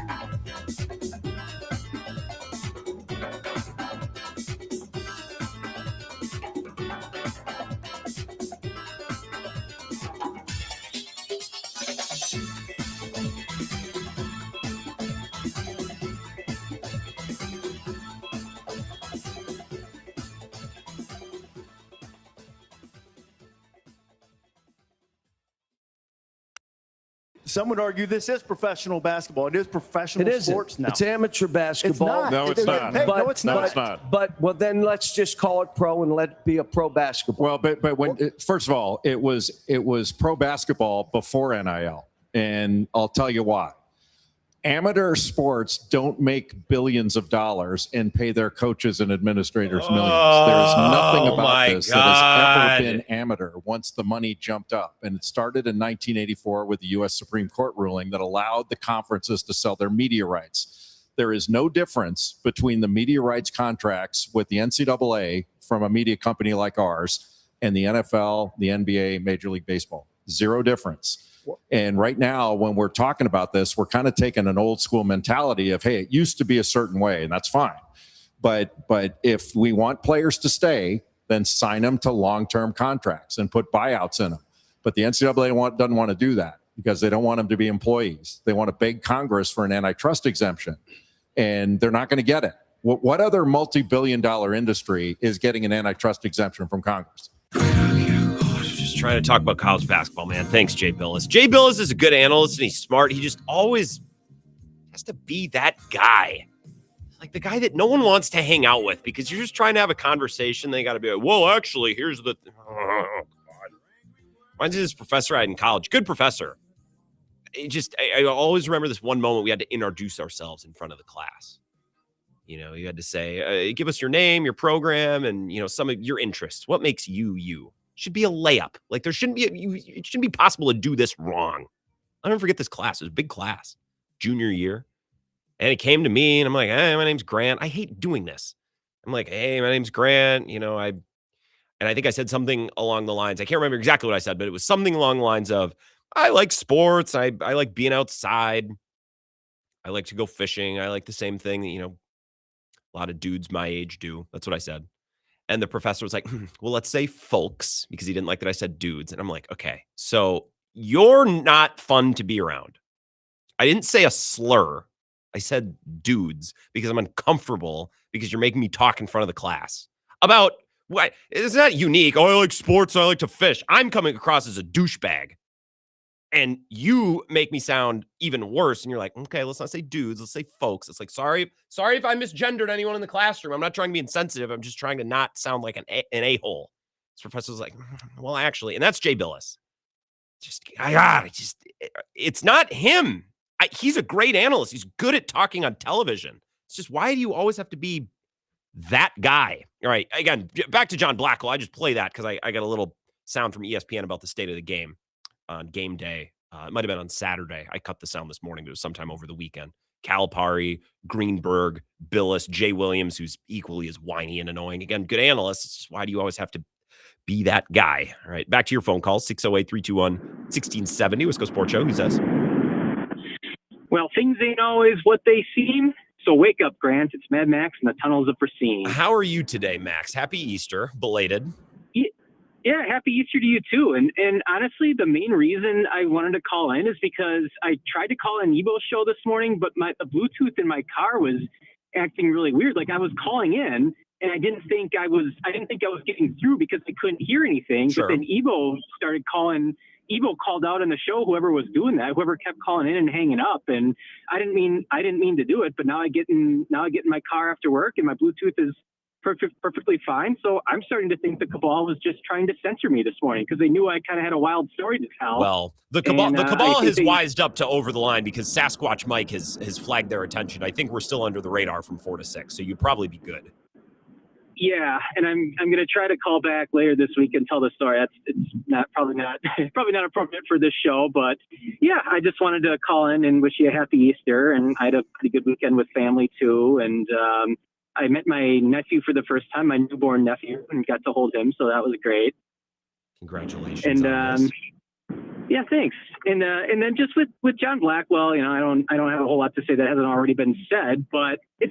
Some would argue this is professional basketball. It is professional sports now. It's amateur basketball. It's not. No, it's not. Hey, But, no, it's not. No, it's not. But well, then let's just call it pro and let it be a pro basketball. Well, but when first of all, it was pro basketball before NIL, and I'll tell you why. Amateur sports don't make billions of dollars and pay their coaches and administrators millions. There's nothing about this that has ever been amateur once the money jumped up. And it started in 1984 with the U.S. Supreme Court ruling that allowed the conferences to sell their media rights. There is no difference between the media rights contracts with the NCAA from a media company like ours and the NFL, the NBA, Major League Baseball. Zero difference. And right now, when we're talking about this, we're kind of taking an old school mentality of, hey, it used to be a certain way, and that's fine. But if we want players to stay, then sign them to long-term contracts and put buyouts in them. But the NCAA doesn't want to do that because they don't want them to be employees. They want to beg Congress for an antitrust exemption, and they're not going to get it. What other multi-billion-dollar industry is getting an antitrust exemption from Congress? Trying to talk about college basketball, man. Thanks, Jay Billis. Jay Billis is a good analyst and he's smart. He just always has to be that guy. Like the guy that no one wants to hang out with because you're just trying to have a conversation. They got to be like, whoa, actually, here's the... Oh, God. Reminds me of this professor I had in college. Good professor. I always remember this one moment we had to introduce ourselves in front of the class. You know, you had to say, give us your name, your program, and, you know, some of your interests. What makes you, you? Should be a layup. Like there shouldn't be, it shouldn't be possible to do this wrong. I'll never forget this class. It was a big class, junior year. And it came to me and I'm like, hey, my name's Grant. I hate doing this. I'm like, hey, my name's Grant. You know, and I think I said something along the lines, I can't remember exactly what I said, but it was something along the lines of, I like sports. I like being outside. I like to go fishing. I like the same thing that, you know, a lot of dudes my age do. That's what I said. And the professor was like, well, let's say folks, because he didn't like that I said dudes. And I'm like, okay, so you're not fun to be around. I didn't say a slur. I said dudes because I'm uncomfortable because you're making me talk in front of the class about what? It's not unique. Oh, I like sports. I like to fish. I'm coming across as a douchebag. And you make me sound even worse. And you're like, okay, let's not say dudes. Let's say folks. It's like, sorry if I misgendered anyone in the classroom. I'm not trying to be insensitive. I'm just trying to not sound like an a-hole. This professor was like, well, actually, and that's Jay Billis. It's not him. He's a great analyst. He's good at talking on television. It's just, why do you always have to be that guy? All right, again, back to John Blackwell. I just play that because I got a little sound from ESPN about the state of the game on game day It might have been on Saturday. I cut the sound this morning, but it was sometime over the weekend. Calipari, Greenberg, Billis, Jay Williams, who's equally as whiny and annoying. Again, good analysts. It's just, why do you always have to be that guy? All right, back to your phone call, 608-321-1670. Wisco Sports Show. Who says? Well, things ain't always what they seem. So wake up, Grant. It's Mad Max in the tunnels of foreseen. How are you today, Max? Happy Easter, belated. Yeah, happy Easter to you too. And honestly, the main reason I wanted to call in is because I tried to call an Ebo's show this morning, but the Bluetooth in my car was acting really weird. Like I was calling in and I didn't think I was getting through because I couldn't hear anything. Sure. But then Ebo started calling. Ebo called out on the show, whoever was doing that, whoever kept calling in and hanging up. And I didn't mean to do it, but now I get in my car after work and my Bluetooth is perfectly fine. So I'm starting to think the cabal was just trying to censor me this morning because they knew I kind of had a wild story to tell. Well, the cabal has wised up to Over the Line because Sasquatch Mike has flagged their attention. I think we're still under the radar from 4 to 6, so you'd probably be good. Yeah, and I'm going to try to call back later this week and tell the story. It's probably not appropriate for this show, but yeah, I just wanted to call in and wish you a happy Easter. And I had a pretty good weekend with family too, and I met my nephew for the first time, my newborn nephew, and got to hold him, so that was great. Congratulations! And yeah, thanks. And then just with John Blackwell, I don't have a whole lot to say that hasn't already been said, but it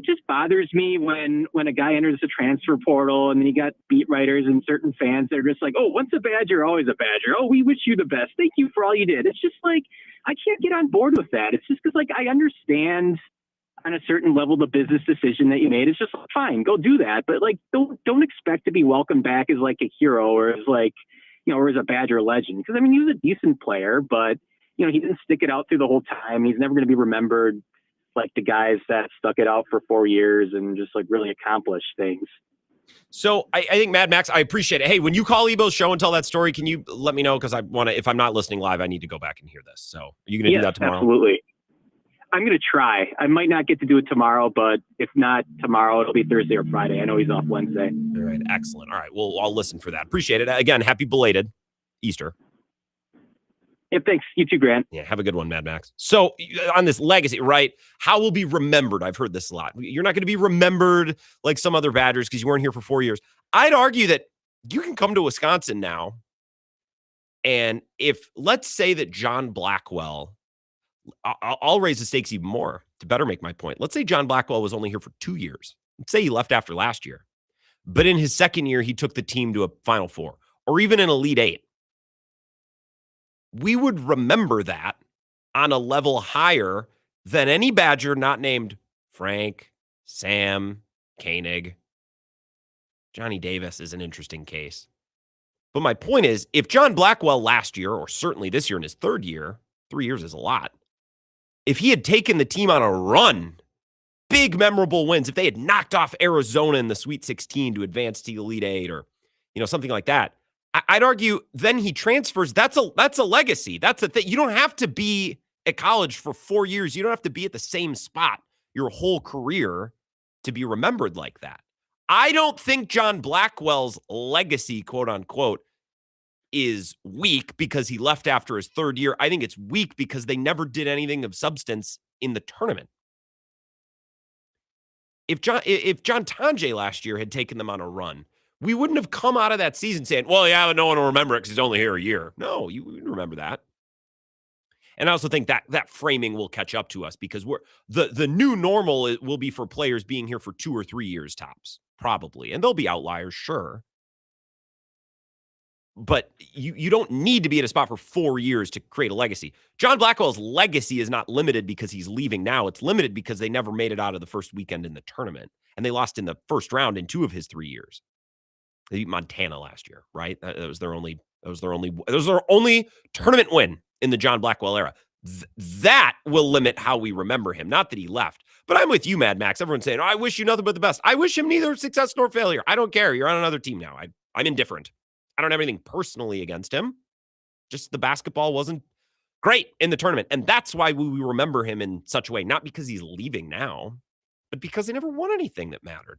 just bothers me when a guy enters the transfer portal and then you got beat writers and certain fans that are just like, oh, once a Badger, always a Badger. Oh, we wish you the best. Thank you for all you did. It's just like, I can't get on board with that. It's just because like I understand on a certain level the business decision that you made. It's just fine, go do that, but like don't expect to be welcomed back as like a hero or as like, or as a Badger legend. Because I mean, he was a decent player, but he didn't stick it out through the whole time. He's never going to be remembered like the guys that stuck it out for 4 years and just like really accomplished things. So I think Mad Max, I appreciate it. Hey, when you call Ebo's show and tell that story, can you let me know? Because I want to, if I'm not listening live, I need to go back and hear this. So are you going to do that tomorrow? Absolutely. I'm going to try. I might not get to do it tomorrow, but if not tomorrow, it'll be Thursday or Friday. I know he's off Wednesday. All right. Excellent. All right. Well, I'll listen for that. Appreciate it. Again, happy belated Easter. Yeah, thanks. You too, Grant. Yeah, have a good one, Mad Max. So on this legacy, right, how will be remembered? I've heard this a lot. You're not going to be remembered like some other Badgers because you weren't here for 4 years. I'd argue that you can come to Wisconsin now, and if, let's say that John Blackwell, I'll raise the stakes even more to better make my point. Let's say John Blackwell was only here for 2 years. Let's say he left after last year. But in his second year, he took the team to a Final Four or even an Elite Eight. We would remember that on a level higher than any Badger not named Frank, Sam, Koenig. Johnny Davis is an interesting case. But my point is, if John Blackwell last year, or certainly this year in his third year, 3 years is a lot, if he had taken the team on a run, big memorable wins, if they had knocked off Arizona in the Sweet 16 to advance to the Elite Eight or, something like that, I'd argue then he transfers. That's a legacy. That's a thing. You don't have to be at college for 4 years. You don't have to be at the same spot your whole career to be remembered like that. I don't think John Blackwell's legacy, quote unquote, is weak because he left after his third year. I think it's weak because they never did anything of substance in the tournament. If John Tonje last year had taken them on a run, we wouldn't have come out of that season saying, well, yeah, but no one will remember it because he's only here a year. No, you wouldn't remember that. And I also think that framing will catch up to us because the new normal will be for players being here for 2 or 3 years tops, probably. And there'll be outliers, sure. But you don't need to be at a spot for 4 years to create a legacy. John Blackwell's legacy is not limited because he's leaving now. It's limited because they never made it out of the first weekend in the tournament. And they lost in the first round in 2 of his 3 years. They beat Montana last year, right? That was their only tournament win in the John Blackwell era. That will limit how we remember him. Not that he left. But I'm with you, Mad Max. Everyone's saying, I wish you nothing but the best. I wish him neither success nor failure. I don't care. You're on another team now. I'm indifferent. I don't have anything personally against him. Just the basketball wasn't great in the tournament. And that's why we remember him in such a way. Not because he's leaving now, but because they never won anything that mattered.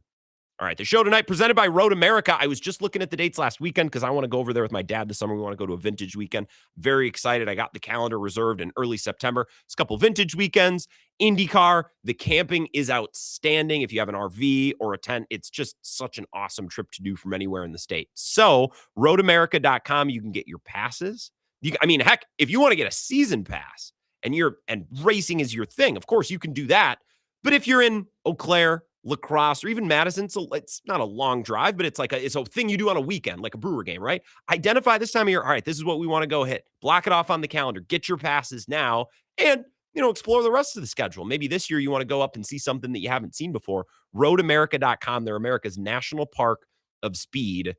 All right, the show tonight presented by Road America. I was just looking at the dates last weekend because I want to go over there with my dad this summer. We want to go to a vintage weekend. Very excited. I got the calendar reserved in early September. It's a couple vintage weekends, IndyCar. The camping is outstanding. If you have an RV or a tent, it's just such an awesome trip to do from anywhere in the state. So roadamerica.com, you can get your passes. Heck, if you want to get a season pass and racing is your thing, of course you can do that. But if you're in Eau Claire, La Crosse, or even Madison, so it's not a long drive, but it's a thing you do on a weekend, like a Brewer game, right? Identify this time of year. All right, this is what we want to go hit. Block it off on the calendar. Get your passes now, and explore the rest of the schedule. Maybe this year you want to go up and see something that you haven't seen before. RoadAmerica.com. They're America's national park of speed.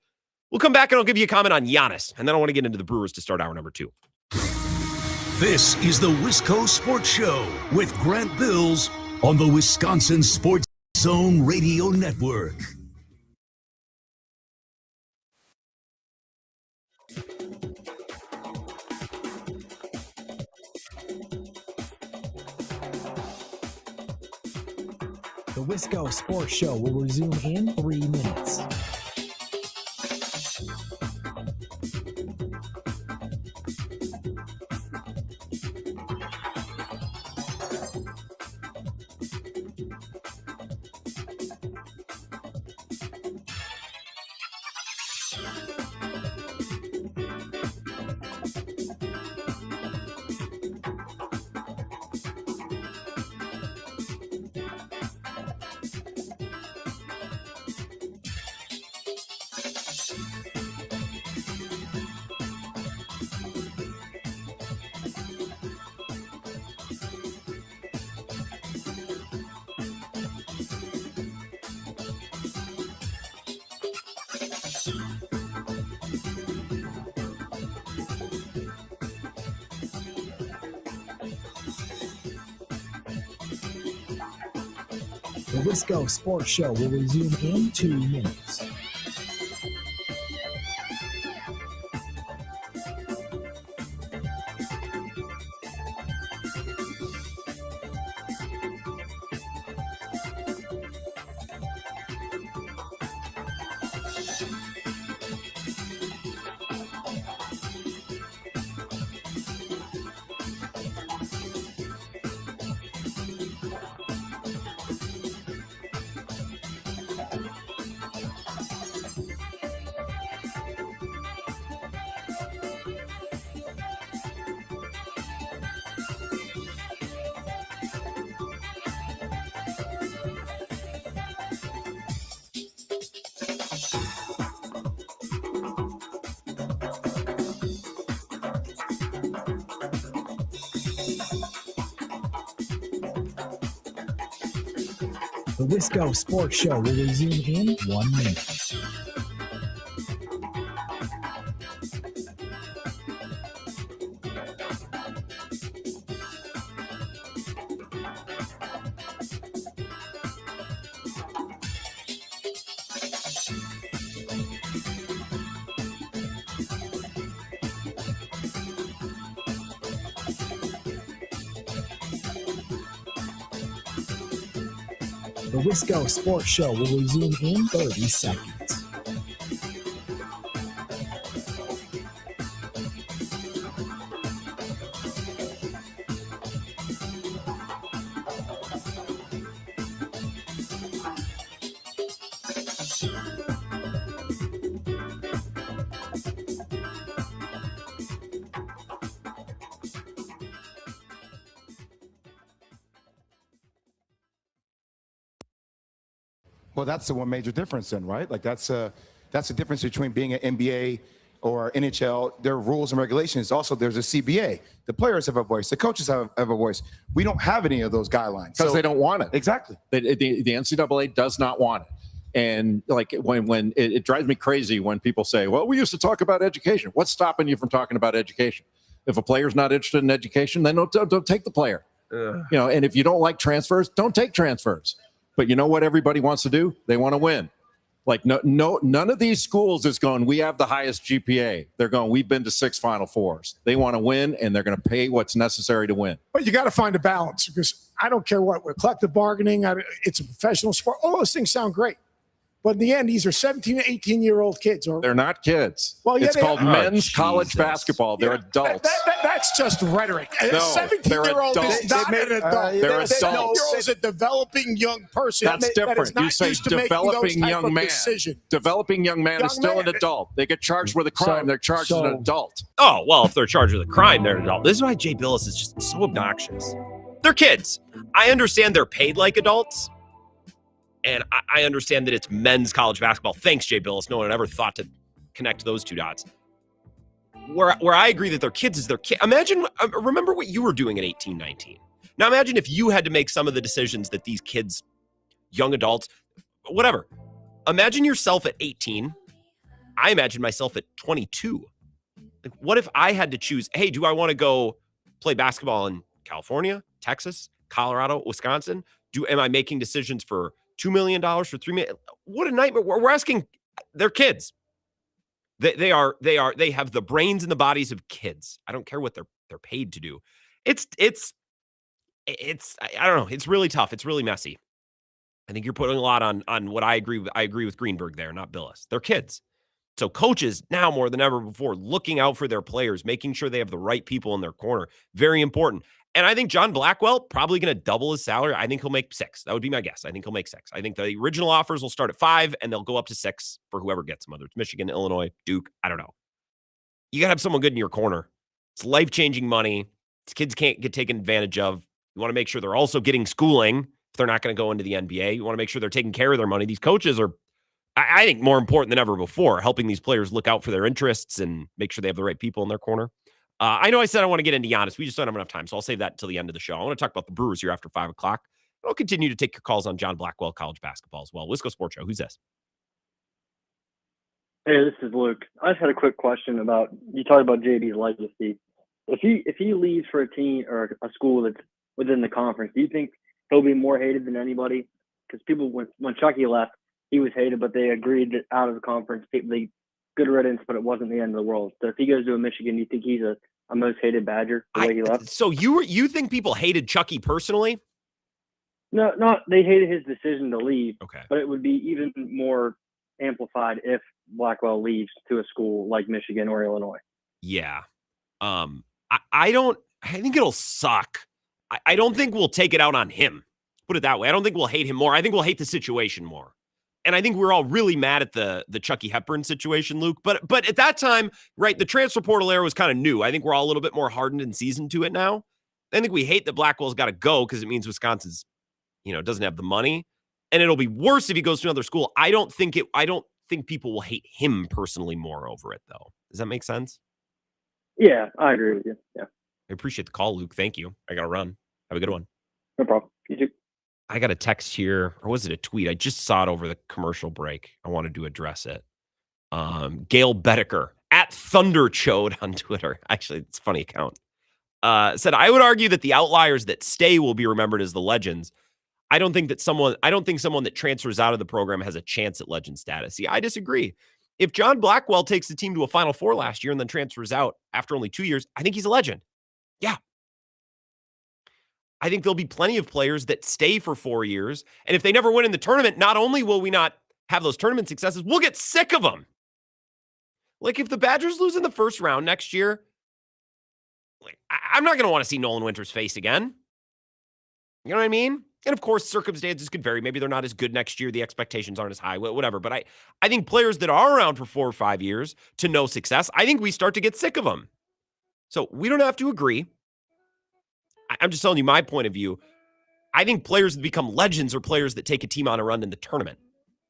We'll come back and I'll give you a comment on Giannis, and then I want to get into the Brewers to start hour number 2. This is the Wisco Sports Show with Grant Bills on the Wisconsin Sports Zone Radio Network. The Wisco Sports Show will resume in 3 minutes. The Wisco Sports Show will resume in 2 minutes. The Wisco Sports Show will resume in 1 minute. The Wisco Sports Show will resume in 30 seconds. Well, that's the one major difference then, right? Like that's the difference between being an NBA or NHL. There are rules and regulations. Also, there's a CBA. The players have a voice. The coaches have a voice. We don't have any of those guidelines. Because they don't want it. Exactly. The NCAA does not want it. And like when it drives me crazy when people say, well, we used to talk about education. What's stopping you from talking about education? If a player's not interested in education, then don't take the player. And if you don't like transfers, don't take transfers. But you know what everybody wants to do? They want to win. Like none of these schools is going, we have the highest GPA. They're going, we've been to 6 Final Fours. They want to win, and they're going to pay what's necessary to win. But you got to find a balance, because I don't care what, we're collective bargaining. It's a professional sport. All those things sound great. But in the end, these are 17 to 18-year-old kids. They're not kids. Well, yeah, it's called men's college Jesus. basketball. They're adults. That's just rhetoric. A No, 17-year-old they're is not an adult. They're A 17-year-old adults. is a developing young person. That's that is different. not You say used to making those developing type young of man. decisions. Developing young man Young is still man. an adult. They get charged with a crime. They're charged as an adult. Oh, well, if they're charged with a crime, they're an adult. This is why Jay Billis is just so obnoxious. They're kids. I understand they're paid like adults. And I understand that it's men's college basketball. Thanks, Jay Billis. No one ever thought to connect those two dots. Where I agree that they're kids is they're kids. Remember what you were doing at 18, 19. Now imagine if you had to make some of the decisions that these kids, young adults, whatever. Imagine yourself at 18. I imagine myself at 22. Like, what if I had to choose, hey, do I want to go play basketball in California, Texas, Colorado, Wisconsin? Am I making decisions for $2 million, for $3 million? What a nightmare. We're asking, they're kids. They have the brains and the bodies of kids. I don't care what they're paid to do. It's I don't know. It's really tough. It's really messy. I think you're putting a lot on what I agree with. I agree with Greenberg there, not Billis. They're kids. So coaches now more than ever before looking out for their players, making sure they have the right people in their corner. Very important. And I think John Blackwell probably going to double his salary. I think he'll make 6. That would be my guess. I think he'll make 6. I think the original offers will start at 5 and they'll go up to 6 for whoever gets them, whether it's Michigan, Illinois, Duke. I don't know. You got to have someone good in your corner. It's life-changing money. These kids can't get taken advantage of. You want to make sure they're also getting schooling if they're not going to go into the NBA. You want to make sure they're taking care of their money. These coaches are, I think, more important than ever before, helping these players look out for their interests and make sure they have the right people in their corner. I know I said I want to get into Giannis. We just don't have enough time, so I'll save that until the end of the show. I want to talk about the Brewers here after 5 o'clock. I'll continue to take your calls on John Blackwell college basketball as well. Wisco Sports Show. Who's this? Hey, this is Luke. I just had a quick question about, you talked about JB's legacy. If he leaves for a team or a school that's within the conference, do you think he'll be more hated than anybody? Because people, when Chucky left, he was hated, but they agreed that out of the conference, they good riddance, but it wasn't the end of the world. So if he goes to a Michigan, do you think he's a most hated Badger the way he left? So you think people hated Chucky personally? No, not they hated his decision to leave. Okay. But it would be even more amplified if Blackwell leaves to a school like Michigan or Illinois. Yeah. I think it'll suck. I don't think we'll take it out on him. Put it that way. I don't think we'll hate him more. I think we'll hate the situation more. And I think we're all really mad at the Chucky Hepburn situation, Luke. But at that time, right, the transfer portal era was kind of new. I think we're all a little bit more hardened and seasoned to it now. I think we hate that Blackwell's got to go because it means Wisconsin's, doesn't have the money. And it'll be worse if he goes to another school. I don't think people will hate him personally more over it, though. Does that make sense? Yeah, I agree with you. Yeah. I appreciate the call, Luke. Thank you. I got to run. Have a good one. No problem. You too. I got a text here, or was it a tweet? I just saw it over the commercial break. I wanted to address it. Gail Bedecker at Thunderchode on Twitter. Actually, it's a funny account. Said, I would argue that the outliers that stay will be remembered as the legends. I don't think someone that transfers out of the program has a chance at legend status. See, I disagree. If John Blackwell takes the team to a Final Four last year and then transfers out after only 2 years, I think he's a legend. Yeah. I think there'll be plenty of players that stay for 4 years. And if they never win in the tournament, not only will we not have those tournament successes, we'll get sick of them. Like if the Badgers lose in the first round next year, I'm not going to want to see Nolan Winter's face again. You know what I mean? And of course, circumstances could vary. Maybe they're not as good next year. The expectations aren't as high, whatever. But I think players that are around for 4 or 5 years to no success, I think we start to get sick of them. So we don't have to agree. I'm just telling you my point of view. I think players that become legends are players that take a team on a run in the tournament.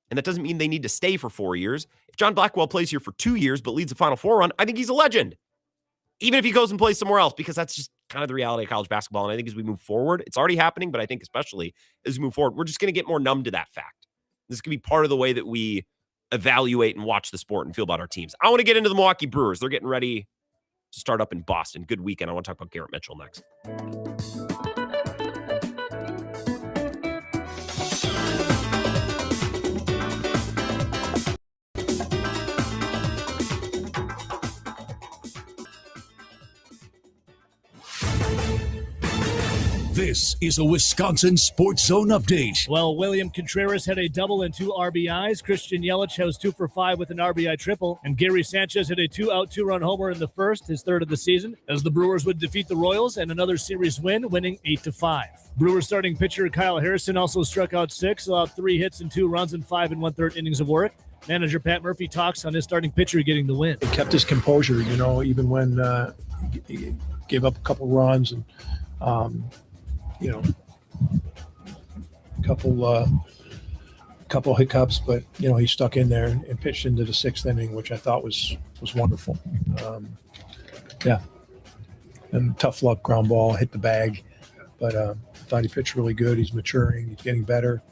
And that doesn't mean they need to stay for 4 years. If John Blackwell plays here for 2 years but leads a Final Four run, I think he's a legend. Even if he goes and plays somewhere else, because that's just kind of the reality of college basketball. And I think as we move forward, it's already happening, but I think especially as we move forward, we're just going to get more numb to that fact. This is going to be part of the way that we evaluate and watch the sport and feel about our teams. I want to get into the Milwaukee Brewers. They're getting ready to start up in Boston. Good weekend. I want to talk about Garrett Mitchell next. This is a Wisconsin Sports Zone update. Well, William Contreras had a double and 2 RBIs. Christian Yelich was 2 for 5 with an RBI triple. And Gary Sanchez hit a 2-out, 2-run homer in the first, his third of the season, as the Brewers would defeat the Royals and another series win, winning 8-5. Brewers starting pitcher Kyle Harrison also struck out 6, allowed 3 hits and 2 runs in 5 1/3 innings of work. Manager Pat Murphy talks on his starting pitcher getting the win. He kept his composure, even when he gave up a couple runs and, couple hiccups, but he stuck in there and pitched into the 6th inning, which I thought was wonderful. And tough luck ground ball hit the bag, but I thought he pitched really good. He's maturing, he's getting better.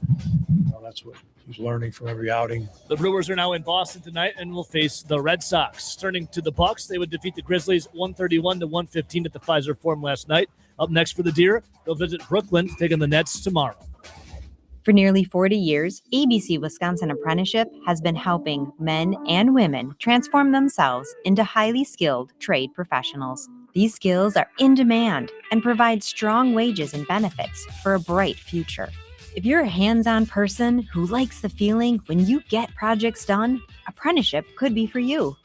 That's what he's learning from every outing. The Brewers are now in Boston tonight and will face the Red Sox. Turning to the Bucks, they would defeat the Grizzlies 131-115 at the Pfizer Forum last night. Up next for the Deer, they'll visit Brooklyn, taking the Nets tomorrow. For nearly 40 years, ABC Wisconsin Apprenticeship has been helping men and women transform themselves into highly skilled trade professionals. These skills are in demand and provide strong wages and benefits for a bright future. If you're a hands-on person who likes the feeling when you get projects done, apprenticeship could be for you.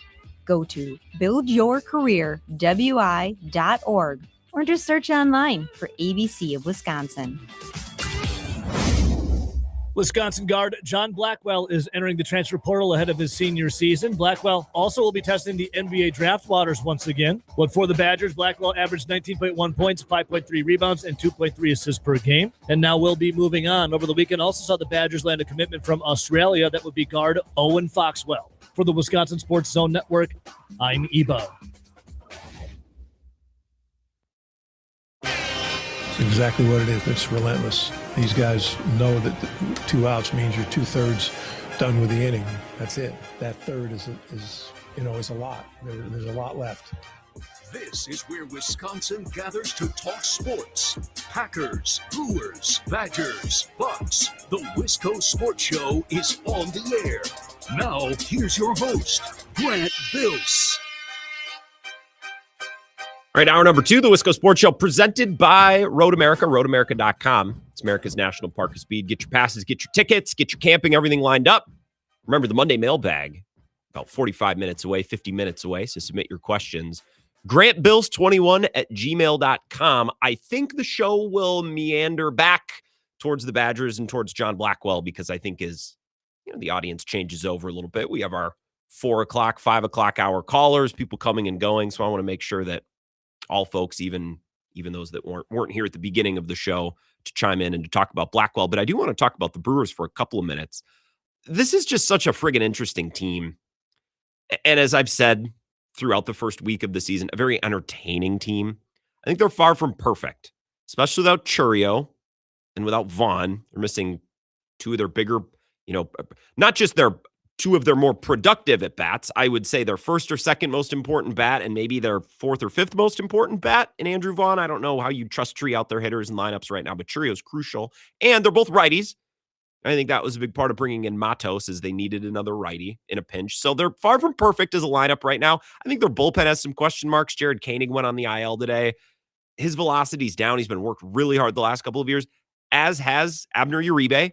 Go to buildyourcareerwi.org or just search online for ABC of Wisconsin. Wisconsin guard John Blackwell is entering the transfer portal ahead of his senior season. Blackwell also will be testing the NBA draft waters once again. But for the Badgers, Blackwell averaged 19.1 points, 5.3 rebounds, and 2.3 assists per game. And now we'll be moving on. Over the weekend, also saw the Badgers land a commitment from Australia that would be guard Owen Foxwell. For the Wisconsin Sports Zone Network, I'm Ebo. It's exactly what it is. It's relentless. These guys know that 2 outs means you're 2/3 done with the inning. That's it. That third is a lot. There's a lot left. This is where Wisconsin gathers to talk sports. Packers, Brewers, Badgers, Bucks. The Wisco Sports Show is on the air. Now, here's your host, Grant Bills. All right, hour number 2, the Wisco Sports Show, presented by Road America, roadamerica.com. It's America's National Park of Speed. Get your passes, get your tickets, get your camping, everything lined up. Remember, the Monday Mailbag, about 45 minutes away, 50 minutes away, so submit your questions. GrantBills21@gmail.com. I think the show will meander back towards the Badgers and towards John Blackwell because I think the audience changes over a little bit. We have our 4 o'clock, 5 o'clock hour callers, people coming and going, so I want to make sure that all folks, even those that weren't here at the beginning of the show, to chime in and to talk about Blackwell. But I do want to talk about the Brewers for a couple of minutes. This is just such a friggin' interesting team. And as I've said throughout the first week of the season, a very entertaining team. I think they're far from perfect, especially without Churio and without Vaughn. They're missing 2 of their bigger, not just their 2 of their more productive at bats. I would say their first or second most important bat and maybe their 4th or 5th most important bat in Andrew Vaughn. I don't know how you trust tree out their hitters and lineups right now, but Churio's crucial. And they're both righties. I think that was a big part of bringing in Matos, as they needed another righty in a pinch. So they're far from perfect as a lineup right now. I think their bullpen has some question marks. Jared Koenig went on the IL today. His velocity's down. He's been worked really hard the last couple of years, as has Abner Uribe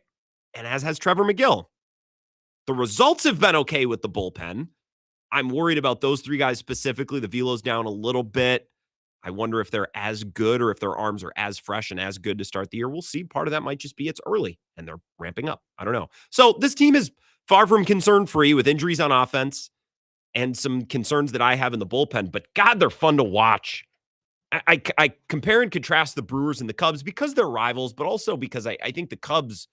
and as has Trevor McGill. The results have been okay with the bullpen. I'm worried about those 3 guys specifically. The velo's down a little bit. I wonder if they're as good or if their arms are as fresh and as good to start the year. We'll see. Part of that might just be it's early and they're ramping up. I don't know. So this team is far from concern-free with injuries on offense and some concerns that I have in the bullpen. But, God, they're fun to watch. I compare and contrast the Brewers and the Cubs because they're rivals, but also because I think the Cubs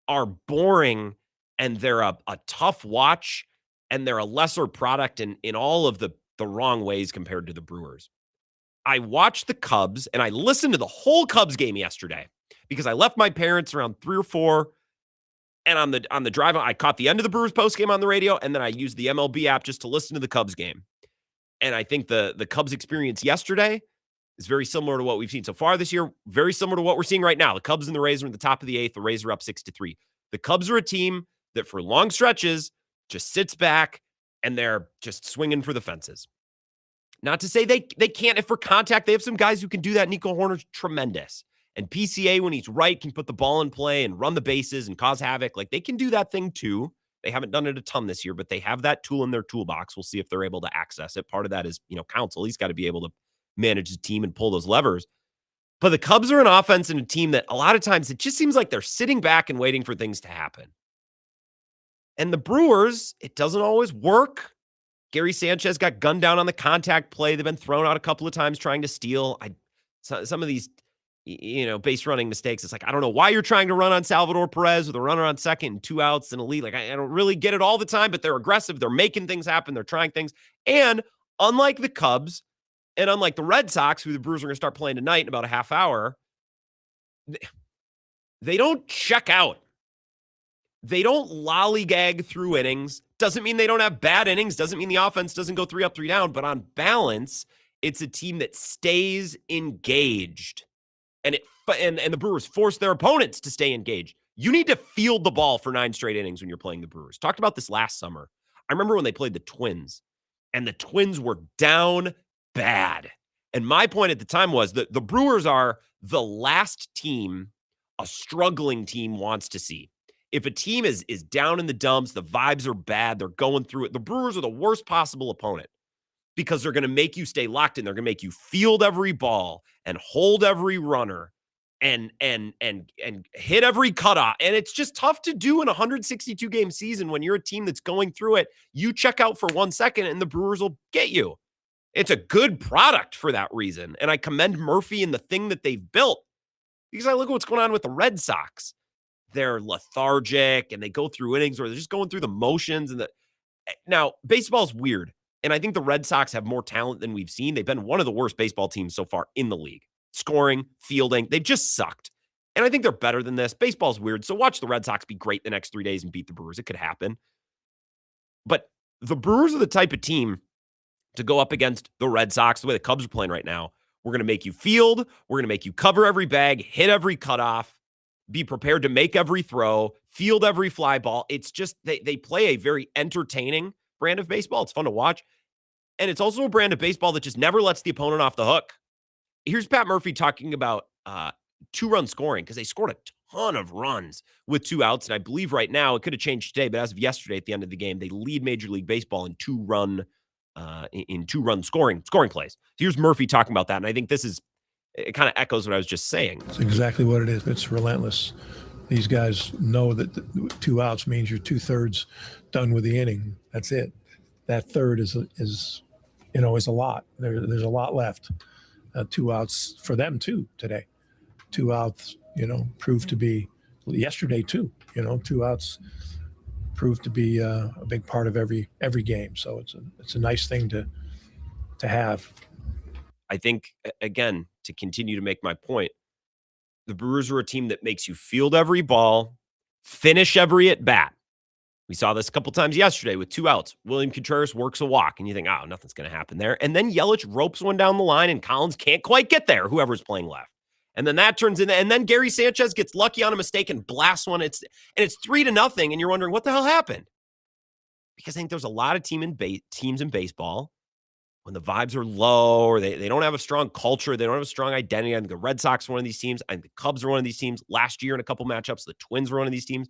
are boring and they're a tough watch, and they're a lesser product in all of the wrong ways compared to the Brewers. I watched the Cubs, and I listened to the whole Cubs game yesterday because I left my parents around 3 or 4, and on the drive, I caught the end of the Brewers postgame on the radio, and then I used the MLB app just to listen to the Cubs game. And I think the Cubs experience yesterday is very similar to what we've seen so far this year, very similar to what we're seeing right now. The Cubs and the Rays are in the top of the 8th. The Rays are up 6-3. The Cubs are a team that for long stretches just sits back and they're just swinging for the fences. Not to say they can't, if for contact, they have some guys who can do that. Nico Horner's tremendous. And PCA, when he's right, can put the ball in play and run the bases and cause havoc. Like, they can do that thing too. They haven't done it a ton this year, but they have that tool in their toolbox. We'll see if they're able to access it. Part of that is, Counsell. He's got to be able to manage the team and pull those levers. But the Cubs are an offense and a team that a lot of times it just seems like they're sitting back and waiting for things to happen. And the Brewers, it doesn't always work. Gary Sanchez got gunned down on the contact play. They've been thrown out a couple of times trying to steal. Some of these, base running mistakes. It's like, I don't know why you're trying to run on Salvador Perez with a runner on second and 2 outs and a lead. Like, I don't really get it all the time, but they're aggressive. They're making things happen. They're trying things. And unlike the Cubs and unlike the Red Sox, who the Brewers are going to start playing tonight in about a half hour, they don't check out. They don't lollygag through innings. Doesn't mean they don't have bad innings. Doesn't mean the offense doesn't go 3 up, 3 down. But on balance, it's a team that stays engaged. And the Brewers force their opponents to stay engaged. You need to field the ball for 9 straight innings when you're playing the Brewers. Talked about this last summer. I remember when they played the Twins, and the Twins were down bad. And my point at the time was that the Brewers are the last team a struggling team wants to see. If a team is down in the dumps, the vibes are bad, they're going through it, the Brewers are the worst possible opponent because they're going to make you stay locked in. They're going to make you field every ball and hold every runner and hit every cutoff. And it's just tough to do in a 162-game season when you're a team that's going through it. You check out for 1 second and the Brewers will get you. It's a good product for that reason. And I commend Murphy and the thing that they've built because I look at what's going on with the Red Sox. They're lethargic and they go through innings or they're just going through the motions. Now, baseball's weird. And I think the Red Sox have more talent than we've seen. They've been one of the worst baseball teams so far in the league. Scoring, fielding, they've just sucked. And I think they're better than this. Baseball's weird. So watch the Red Sox be great the next 3 days and beat the Brewers. It could happen. But the Brewers are the type of team to go up against the Red Sox, the way the Cubs are playing right now. We're going to make you field. We're going to make you cover every bag, hit every cutoff, be prepared to make every throw, field every fly ball. It's just they play a very entertaining brand of baseball. It's fun to watch. And it's also a brand of baseball that just never lets the opponent off the hook. Here's Pat Murphy talking about 2-run scoring because they scored a ton of runs with 2 outs. And I believe right now, it could have changed today, but as of yesterday at the end of the game, they lead Major League Baseball in 2-run scoring plays. So here's Murphy talking about that. And I think it kind of echoes what I was just saying. It's exactly what it is. It's relentless. These guys know that 2 outs means you're 2/3 done with the inning. That's it. That third is a lot. There's a lot left. 2 outs for them too today. 2 outs, proved to be yesterday too. 2 outs proved to be a big part of every game. So it's a nice thing to have. I think, again, to continue to make my point, the Brewers are a team that makes you field every ball, finish every at-bat. We saw this a couple times yesterday with 2 outs. William Contreras works a walk, and you think, oh, nothing's going to happen there. And then Yelich ropes one down the line, and Collins can't quite get there, whoever's playing left. And then that turns into, and then Gary Sanchez gets lucky on a mistake and blasts one. It's 3-0, and you're wondering, what the hell happened? Because I think there's a lot of teams in baseball when the vibes are low or they don't have a strong culture, they don't have a strong identity. I think the Red Sox are one of these teams. I think the Cubs are one of these teams. Last year in a couple matchups, the Twins were one of these teams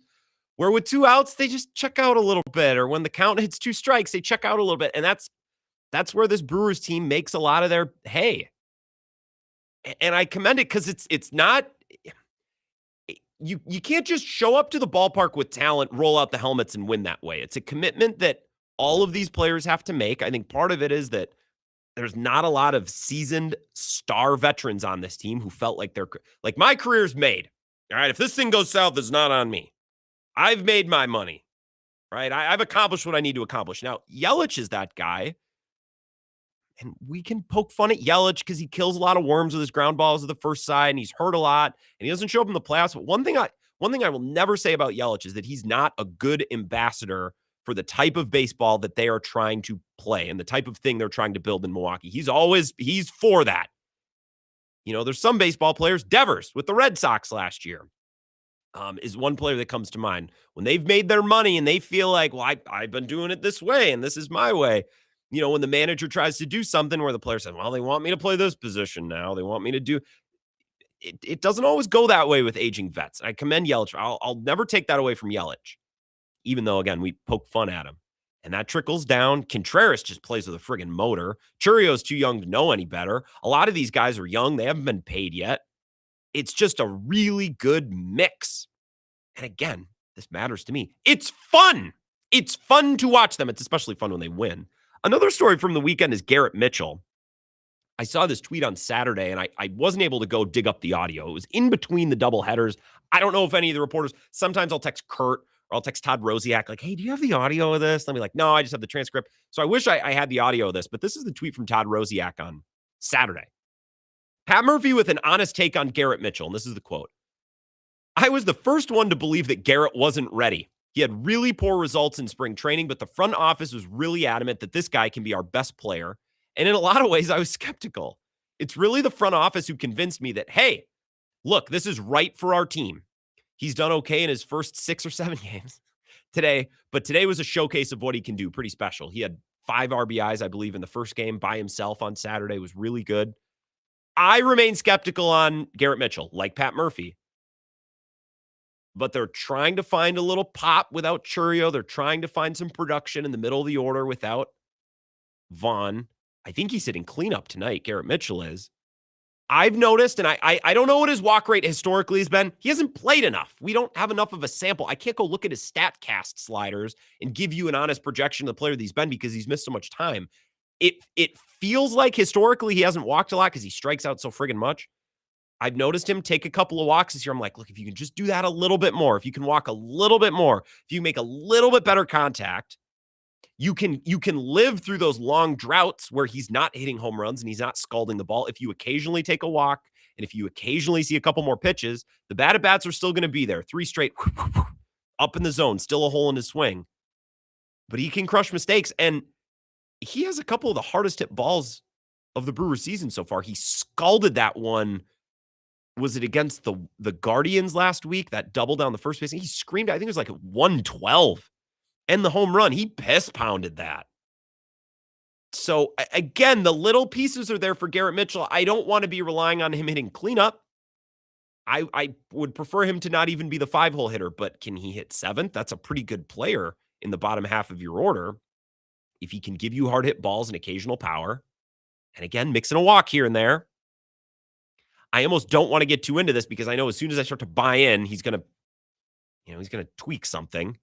where with 2 outs, they just check out a little bit. Or when the count hits 2 strikes, they check out a little bit. And that's where this Brewers team makes a lot of their hay. And I commend it because it's not you can't just show up to the ballpark with talent, roll out the helmets, and win that way. It's a commitment that all of these players have to make. I think part of it is that there's not a lot of seasoned star veterans on this team who felt like my career's made. All right, if this thing goes south, it's not on me. I've made my money, right? I've accomplished what I need to accomplish. Now, Yelich is that guy, and we can poke fun at Yelich because he kills a lot of worms with his ground balls at the first side, and he's hurt a lot, and he doesn't show up in the playoffs. But one thing I will never say about Yelich is that he's not a good ambassador for the type of baseball that they are trying to play and the type of thing they're trying to build in Milwaukee. He's for that. There's some baseball players, Devers with the Red Sox last year, is one player that comes to mind. When they've made their money and they feel like, well, I've been doing it this way and this is my way. When the manager tries to do something where the player says, well, they want me to play this position now. They want me to do. it doesn't always go that way with aging vets. I commend Yelich. I'll never take that away from Yelich, even though, again, we poke fun at him. And that trickles down. Contreras just plays with a friggin' motor. Churrio's too young to know any better. A lot of these guys are young. They haven't been paid yet. It's just a really good mix. And again, this matters to me. It's fun. It's fun to watch them. It's especially fun when they win. Another story from the weekend is Garrett Mitchell. I saw this tweet on Saturday, and I wasn't able to go dig up the audio. It was in between the double headers. I don't know if any of the reporters, sometimes I'll text Kurt or I'll text Todd Rosiak, like, hey, do you have the audio of this? They'll be like, no, I just have the transcript. So I wish I had the audio of this, but this is the tweet from Todd Rosiak on Saturday. Pat Murphy with an honest take on Garrett Mitchell, and this is the quote. I was the first one to believe that Garrett wasn't ready. He had really poor results in spring training, but the front office was really adamant that this guy can be our best player. And in a lot of ways, I was skeptical. It's really the front office who convinced me that, hey, look, this is right for our team. He's done okay in his first 6 or 7 games today, but today was a showcase of what he can do. Pretty special. He had 5 RBIs, I believe, in the first game by himself on Saturday. It was really good. I remain skeptical on Garrett Mitchell, like Pat Murphy. But they're trying to find a little pop without Churrio. They're trying to find some production in the middle of the order without Vaughn. I think he's hitting cleanup tonight, Garrett Mitchell is. I've noticed, and I don't know what his walk rate historically has been. He hasn't played enough. We don't have enough of a sample. I can't go look at his StatCast sliders and give you an honest projection of the player that he's been because he's missed so much time. It feels like historically he hasn't walked a lot because he strikes out so friggin' much. I've noticed him take a couple of walks this year. I'm like, look, if you can just do that a little bit more, if you can walk a little bit more, if you make a little bit better contact, you can live through those long droughts where he's not hitting home runs and he's not scalding the ball. If you occasionally take a walk and if you occasionally see a couple more pitches, the bat at bats are still going to be there. 3 straight up in the zone, still a hole in his swing. But he can crush mistakes. And he has a couple of the hardest hit balls of the Brewers season so far. He scalded that one. Was it against the Guardians last week? That double down the first base. He screamed, I think it was like 112. And the home run, he piss pounded that. So again, the little pieces are there for Garrett Mitchell. I don't want to be relying on him hitting cleanup. I would prefer him to not even be the 5-hole hitter, but can he hit 7th? That's a pretty good player in the bottom half of your order. If he can give you hard hit balls and occasional power, and again, mixing a walk here and there. I almost don't want to get too into this because I know as soon as I start to buy in, he's going to tweak something.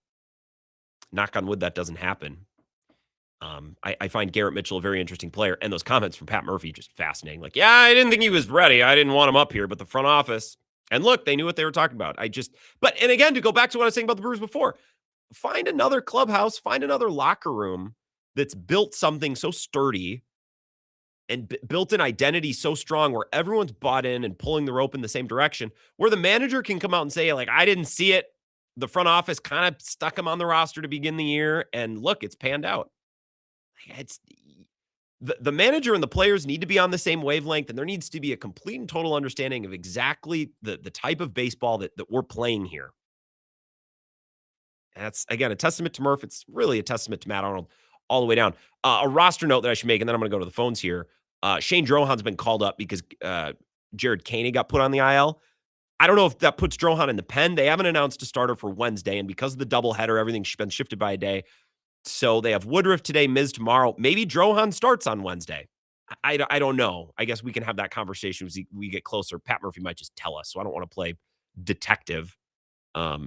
Knock on wood, that doesn't happen. I find Garrett Mitchell a very interesting player. And those comments from Pat Murphy just fascinating. Like, yeah, I didn't think he was ready. I didn't want him up here, but the front office. And look, they knew what they were talking about. And again, to go back to what I was saying about the Brewers before, find another clubhouse, find another locker room that's built something so sturdy and built an identity so strong where everyone's bought in and pulling the rope in the same direction, where the manager can come out and say, like, I didn't see it. The front office kind of stuck him on the roster to begin the year, and look, it's panned out. It's the manager and the players need to be on the same wavelength, and there needs to be a complete and total understanding of exactly the type of baseball that we're playing here. And that's, again, a testament to Murph. It's really a testament to Matt Arnold all the way down. A roster note that I should make, and then I'm going to go to the phones here. Shane Drohan's been called up because Jared Koenig got put on the IL. I don't know if that puts Drohan in the pen. They haven't announced a starter for Wednesday, and because of the doubleheader, everything's been shifted by a day. So they have Woodruff today, Miz tomorrow. Maybe Drohan starts on Wednesday. I don't know. I guess we can have that conversation as we get closer. Pat Murphy might just tell us, so I don't want to play detective. I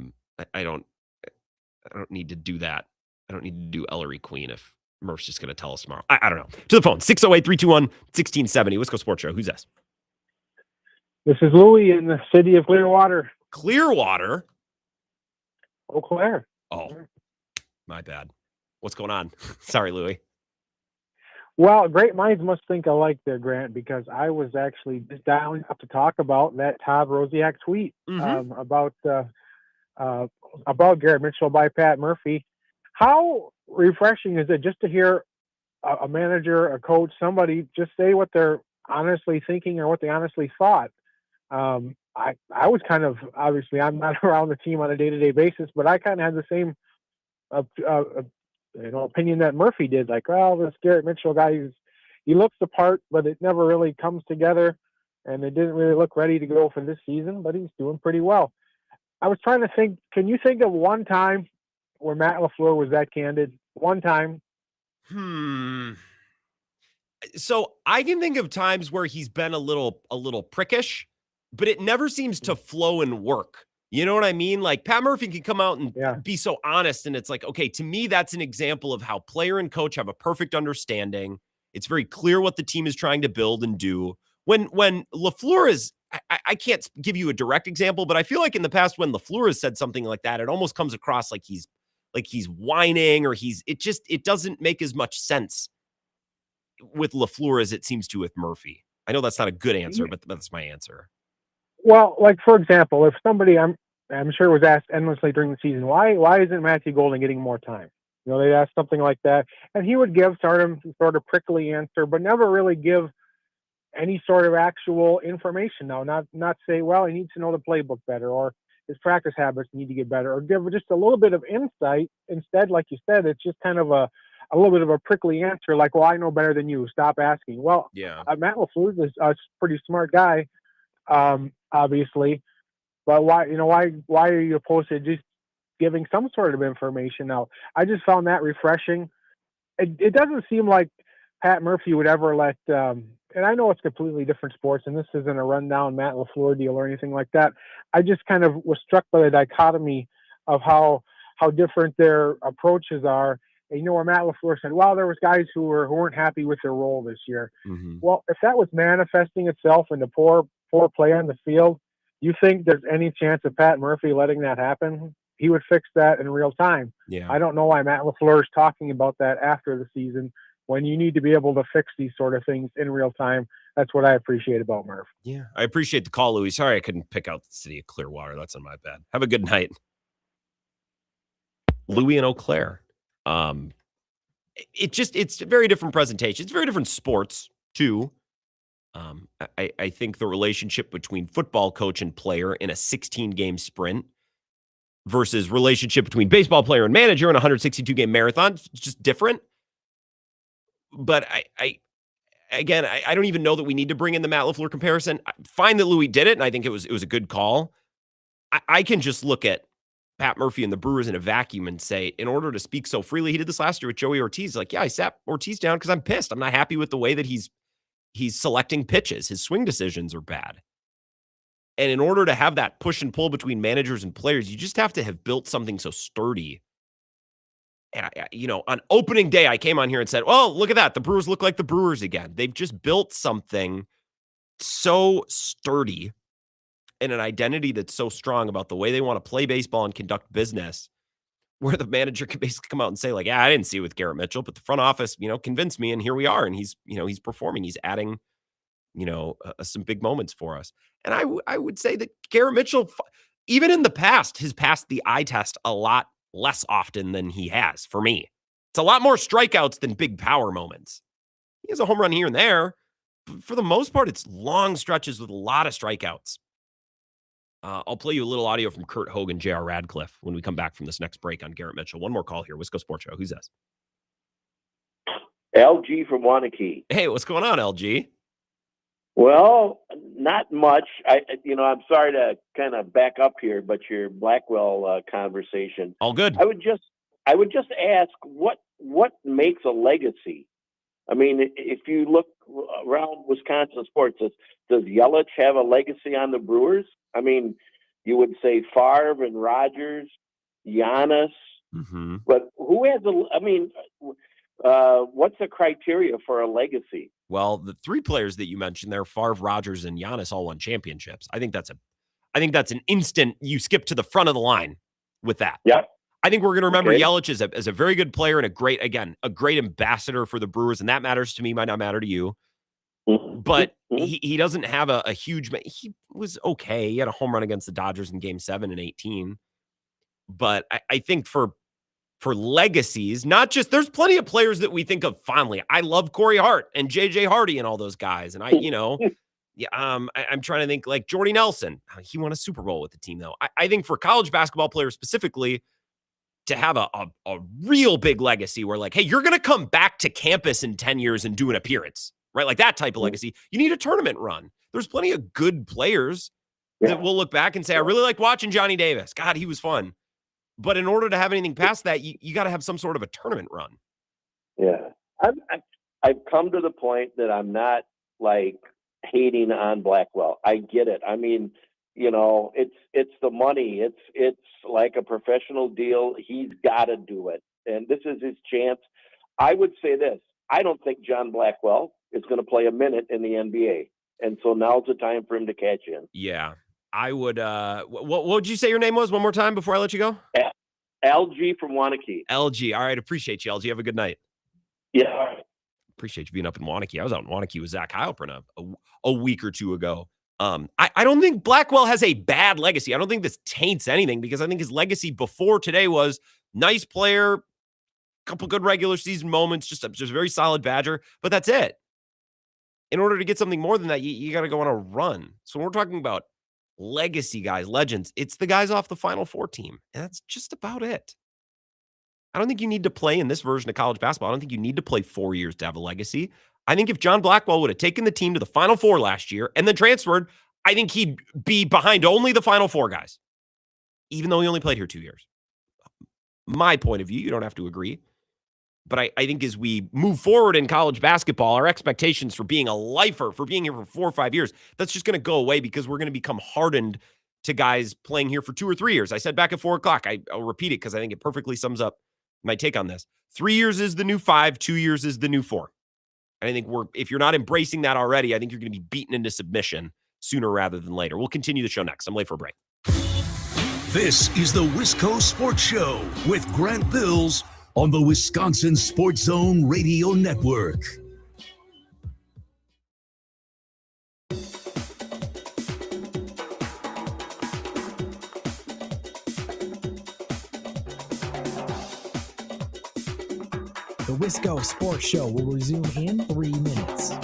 don't need to do that. I don't need to do Ellery Queen if Murph's just going to tell us tomorrow. I don't know. To the phone, 608-321-1670. Wisco Sports Show. Who's this? This is Louie in the city of Clearwater. Clearwater? Eau Claire. Oh, my bad. What's going on? Sorry, Louie. Well, great minds must think alike there, Grant, because I was actually just dialing up to talk about that Todd Rosiak tweet about Garrett Mitchell by Pat Murphy. How refreshing is it just to hear a manager, a coach, somebody just say what they're honestly thinking or what they honestly thought? I was kind of, obviously I'm not around the team on a day-to-day basis, but I kind of had the same opinion that Murphy did. Like, well, this Garrett Mitchell guy, he looks the part, but it never really comes together. and it didn't really look ready to go for this season, but he's doing pretty well. I was trying to think, can you think of one time where Matt LaFleur was that candid? One time? So I can think of times where he's been a little prickish, but it never seems to flow and work. You know what I mean? Like Pat Murphy can come out and be so honest, and it's like, okay, to me, that's an example of how player and coach have a perfect understanding. It's very clear what the team is trying to build and do. When LaFleur is, I can't give you a direct example, but I feel like in the past when LaFleur has said something like that, it almost comes across like he's whining, or it doesn't make as much sense with LaFleur as it seems to with Murphy. I know that's not a good answer, but that's my answer. Well, like for example, if somebody I'm sure was asked endlessly during the season, why isn't Matthew Golden getting more time? You know, they'd ask something like that, and he would give sort of prickly answer, but never really give any sort of actual information. Now, not say, well, he needs to know the playbook better, or his practice habits need to get better, or give just a little bit of insight. Instead, like you said, it's just kind of a little bit of a prickly answer, like, well, I know better than you. Stop asking. Well, Matt LaFleur is a pretty smart guy, obviously, but why are you opposed to just giving some sort of information? Now, I just found that refreshing. It doesn't seem like Pat Murphy would ever let, and I know it's completely different sports, and this isn't a rundown Matt LaFleur deal or anything like that. I just kind of was struck by the dichotomy of how different their approaches are. And, you know, where Matt LaFleur said, well, there was guys who weren't happy with their role this year. Mm-hmm. Well, if that was manifesting itself into poor play on the field, you think there's any chance of Pat Murphy letting that happen? He would fix that in real time. Yeah. I don't know why Matt LaFleur is talking about that after the season, when you need to be able to fix these sort of things in real time. That's what I appreciate about Murph. Yeah, I appreciate the call, Louis. Sorry I couldn't pick out the city of Clearwater. That's on my bad. Have a good night. Louis and Eau Claire. It's a very different presentation. It's very different sports, too. I think the relationship between football coach and player in a 16-game sprint versus relationship between baseball player and manager in a 162-game marathon, it's just different. But I don't even know that we need to bring in the Matt LaFleur comparison. Fine that Louis did it, and I think it was a good call. I can just look at Pat Murphy and the Brewers in a vacuum and say, in order to speak so freely, he did this last year with Joey Ortiz. Like, yeah, I sat Ortiz down because I'm pissed. I'm not happy with the way that he's selecting pitches. His swing decisions are bad. And in order to have that push and pull between managers and players, you just have to have built something so sturdy. And, on opening day, I came on here and said, well, look at that. The Brewers look like the Brewers again. They've just built something so sturdy and an identity that's so strong about the way they want to play baseball and conduct business, where the manager can basically come out and say, like, yeah, I didn't see it with Garrett Mitchell, but the front office, convinced me, and here we are. And he's performing. He's adding, some big moments for us. And I would say that Garrett Mitchell, even in the past, has passed the eye test a lot less often than he has for me. It's a lot more strikeouts than big power moments. He has a home run here and there. For the most part, it's long stretches with a lot of strikeouts. I'll play you a little audio from Kurt Hogan, J.R. Radcliffe, when we come back from this next break on Garrett Mitchell. One more call here. Wisco Sports Show. Who's this? LG from Wanakee. Hey, what's going on, LG? Well, not much. I'm sorry to kind of back up here, but your Blackwell conversation. All good. I would just ask what makes a legacy. I mean, if you look around Wisconsin sports, does Yelich have a legacy on the Brewers? I mean, you would say Favre and Rodgers, Giannis, but who has what's the criteria for a legacy? Well, the three players that you mentioned there, Favre, Rodgers, and Giannis, all won championships. I think that's an instant. You skip to the front of the line with that. Yeah. I think we're going to remember Yelich as a very good player and a great ambassador for the Brewers. And that matters to me, might not matter to you. But he doesn't have a huge, he was okay. He had a home run against the Dodgers in Game 7 in 18. But I think for legacies, not just, there's plenty of players that we think of fondly. I love Corey Hart and JJ Hardy and all those guys. And I'm trying to think, like Jordy Nelson. He won a Super Bowl with the team, though. I think for college basketball players specifically, to have a real big legacy where, like, hey, you're going to come back to campus in 10 years and do an appearance, right? Like that type of legacy. You need a tournament run. there's plenty of good players that we'll look back and say, I really like watching Johnny Davis. God, he was fun. But in order to have anything past that, you got to have some sort of a tournament run. Yeah. I've come to the point that I'm not like hating on Blackwell. I get it. I mean, you know, it's the money. It's like a professional deal. He's got to do it. And this is his chance. I would say this. I don't think John Blackwell is going to play a minute in the NBA. And so now's the time for him to catch in. Yeah. I would, what would you say your name was one more time before I let you go? LG from Wanakee. LG. All right. Appreciate you, LG. Have a good night. Yeah. Appreciate you being up in Wanakee. I was out in Wanakee with Zach Heilprin a week or two ago. I don't think Blackwell has a bad legacy. I don't think this taints anything because I think his legacy before today was nice player, couple good regular season moments, just a very solid Badger, but that's it. In order to get something more than that, you got to go on a run. So when we're talking about legacy guys, legends, it's the guys off the Final Four team. And that's just about it. I don't think you need to play in this version of college basketball. I don't think you need to play 4 years to have a legacy. I think if John Blackwell would have taken the team to the Final Four last year and then transferred, I think he'd be behind only the Final Four guys, even though he only played here 2 years. My point of view, you don't have to agree. But I think as we move forward in college basketball, our expectations for being a lifer, for being here for 4 or 5 years, that's just going to go away because we're going to become hardened to guys playing here for 2 or 3 years. I said back at 4 o'clock, I'll repeat it because I think it perfectly sums up my take on this. 3 years is the new 5, 2 years is the new 4. And I think if you're not embracing that already, I think you're going to be beaten into submission sooner rather than later. We'll continue the show next. I'm late for a break. This is the Wisco Sports Show with Grant Bills on the Wisconsin Sports Zone Radio Network. The Wisco Sports Show will resume in 3 minutes.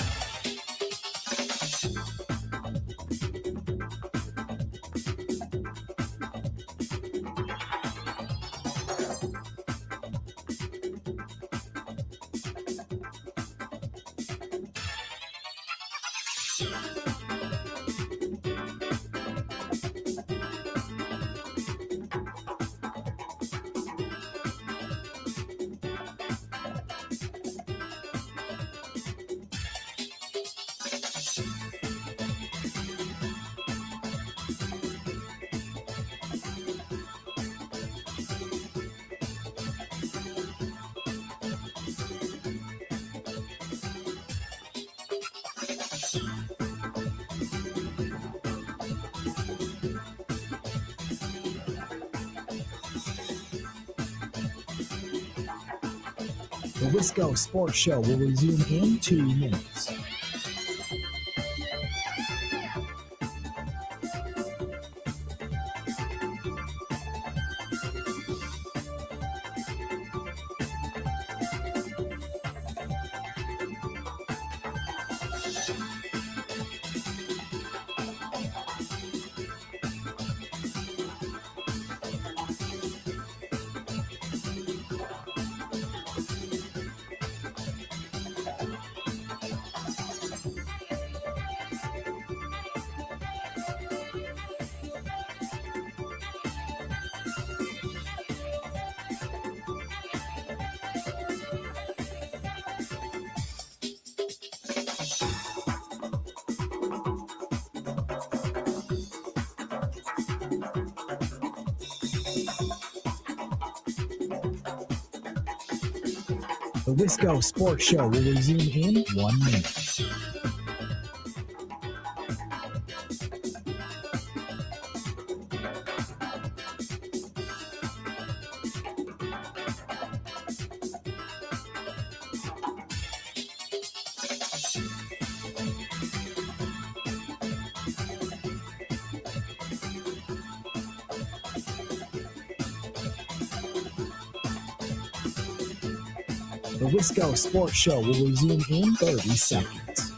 The Wisco Sports Show will resume in 2 minutes. The Wisco Sports Show will resume in 1 minute. The Wisco Sports Show will resume in 30 seconds.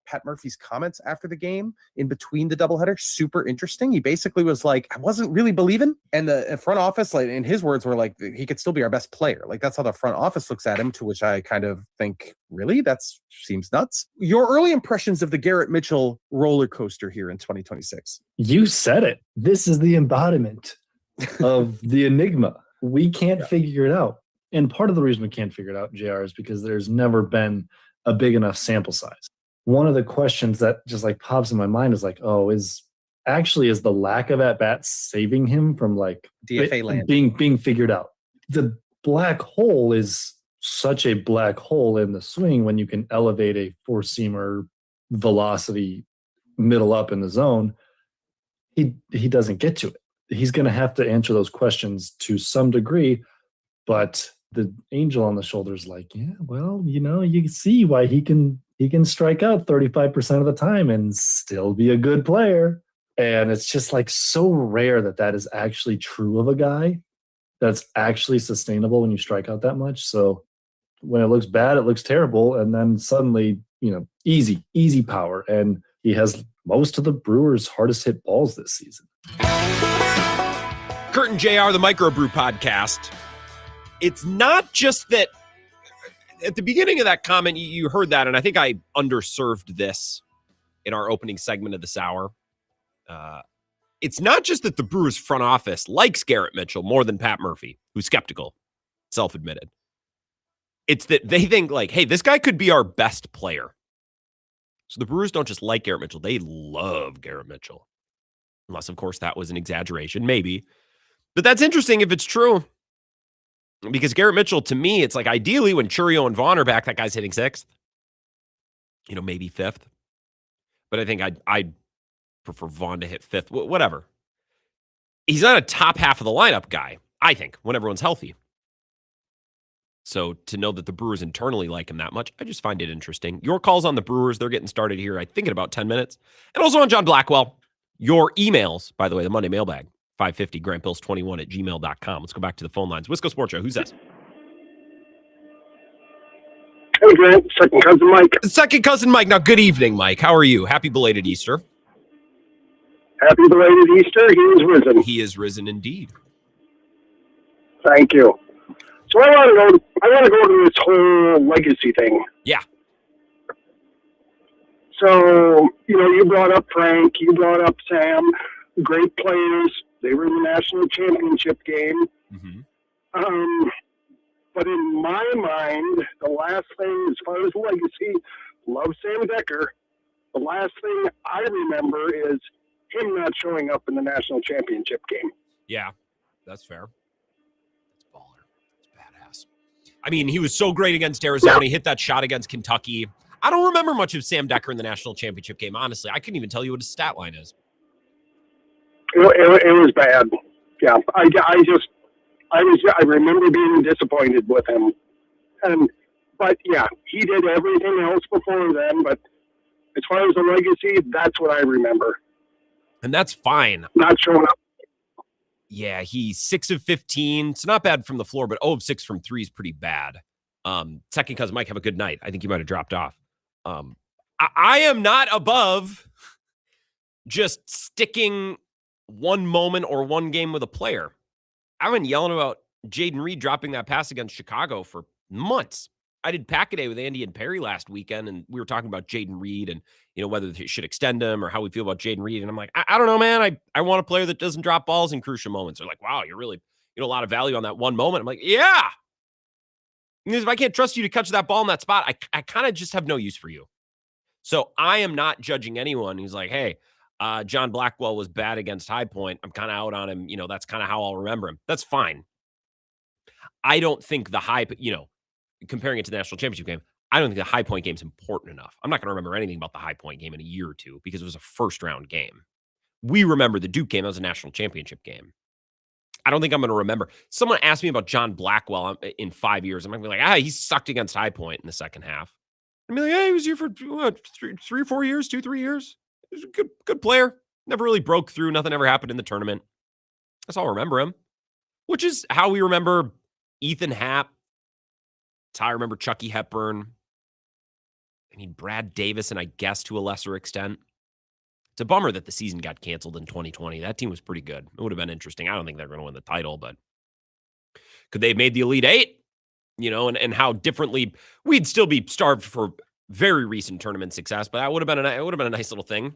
Pat Murphy's comments after the game in between the doubleheader super interesting. He basically was like, I wasn't really believing. And the front office, like in his words, were like, he could still be our best player. Like that's how the front office looks at him, to which I kind of think, really? That seems nuts. Your early impressions of the Garrett Mitchell roller coaster here in 2026. You said it. This is the embodiment of the enigma. We can't figure it out. And part of the reason we can't figure it out, JR, is because there's never been a big enough sample size. One of the questions that just like pops in my mind is like, is the lack of at-bats saving him from like DFA land being figured out? The black hole is such a black hole in the swing when you can elevate a four-seamer velocity middle up in the zone. He doesn't get to it. He's going to have to answer those questions to some degree, but the angel on the shoulder is like, yeah, well, you can see why he can strike out 35% of the time and still be a good player. And it's just like so rare that is actually true of a guy that's actually sustainable when you strike out that much. So when it looks bad, it looks terrible. And then suddenly, easy power. And he has most of the Brewers' hardest hit balls this season. Kurt and JR, the Microbrew podcast. It's not just that at the beginning of that comment, you heard that, and I think I underserved this in our opening segment of this hour. It's not just that the Brewers front office likes Garrett Mitchell more than Pat Murphy, who's skeptical, self-admitted. It's that they think like, hey, this guy could be our best player. So the Brewers don't just like Garrett Mitchell, they love Garrett Mitchell. Unless, of course, that was an exaggeration, maybe. But that's interesting if it's true. Because Garrett Mitchell, to me, it's like ideally when Churio and Vaughn are back, that guy's hitting sixth. Maybe fifth. But I think I'd prefer Vaughn to hit fifth. Whatever. He's not a top half of the lineup guy, I think, when everyone's healthy. So to know that the Brewers internally like him that much, I just find it interesting. Your calls on the Brewers, they're getting started here, I think, in about 10 minutes. And also on John Blackwell. Your emails, by the way, the Monday Mailbag. 550grandpills21@gmail.com. Let's go back to the phone lines. Wisco Sports Show. Who's this? Hey, Grant. Second cousin Mike. Second cousin Mike. Now, good evening, Mike. How are you? Happy belated Easter. Happy belated Easter. He is risen. He is risen indeed. Thank you. So I want to go to this whole legacy thing. Yeah. So, you brought up Frank, you brought up Sam, great players. They were in the national championship game. Mm-hmm. But in my mind, the last thing, as far as legacy, love Sam Decker. The last thing I remember is him not showing up in the national championship game. Yeah, that's fair. That's baller. That's badass. I mean, he was so great against Arizona. Yeah. He hit that shot against Kentucky. I don't remember much of Sam Decker in the national championship game, honestly. I couldn't even tell you what his stat line is. It was bad. Yeah, I remember being disappointed with him, but yeah, he did everything else before then. But as far as the legacy, that's what I remember. And that's fine. Not showing up. Yeah, he's 6 of 15. It's not bad from the floor, but 0 of 6 from 3 is pretty bad. Second cousin Mike, have a good night. I think you might have dropped off. I am not above just sticking one moment or one game with a player. I've been yelling about Jaden Reed dropping that pass against Chicago for months. I did Pack-A-Day with Andy and Perry last weekend, and we were talking about Jaden Reed and, whether they should extend him or how we feel about Jaden Reed. And I'm like, I don't know, man. I want a player that doesn't drop balls in crucial moments. They're like, wow, you're really, a lot of value on that one moment. I'm like, yeah. Because if I can't trust you to catch that ball in that spot, I kind of just have no use for you. So I am not judging anyone who's like, hey, John Blackwell was bad against High Point. I'm kind of out on him. That's kind of how I'll remember him. That's fine. I don't think the comparing it to the national championship game, I don't think the High Point game is important enough. I'm not going to remember anything about the High Point game in a year or two because it was a first-round game. We remember the Duke game. That was a national championship game. I don't think I'm going to remember. Someone asked me about John Blackwell in 5 years. I'm going to be like, he sucked against High Point in the second half. I'm like, he was here for 3 or 4 years, 2-3 years. He was a good player. Never really broke through. Nothing ever happened in the tournament. That's how I remember him, which is how we remember Ethan Happ. It's how I remember Chucky Hepburn. I mean, Brad Davis, and I guess to a lesser extent. It's a bummer that the season got canceled in 2020. That team was pretty good. It would have been interesting. I don't think they're going to win the title, but could they have made the Elite Eight? And how differently we'd still be starved for very recent tournament success, but that would have been a nice little thing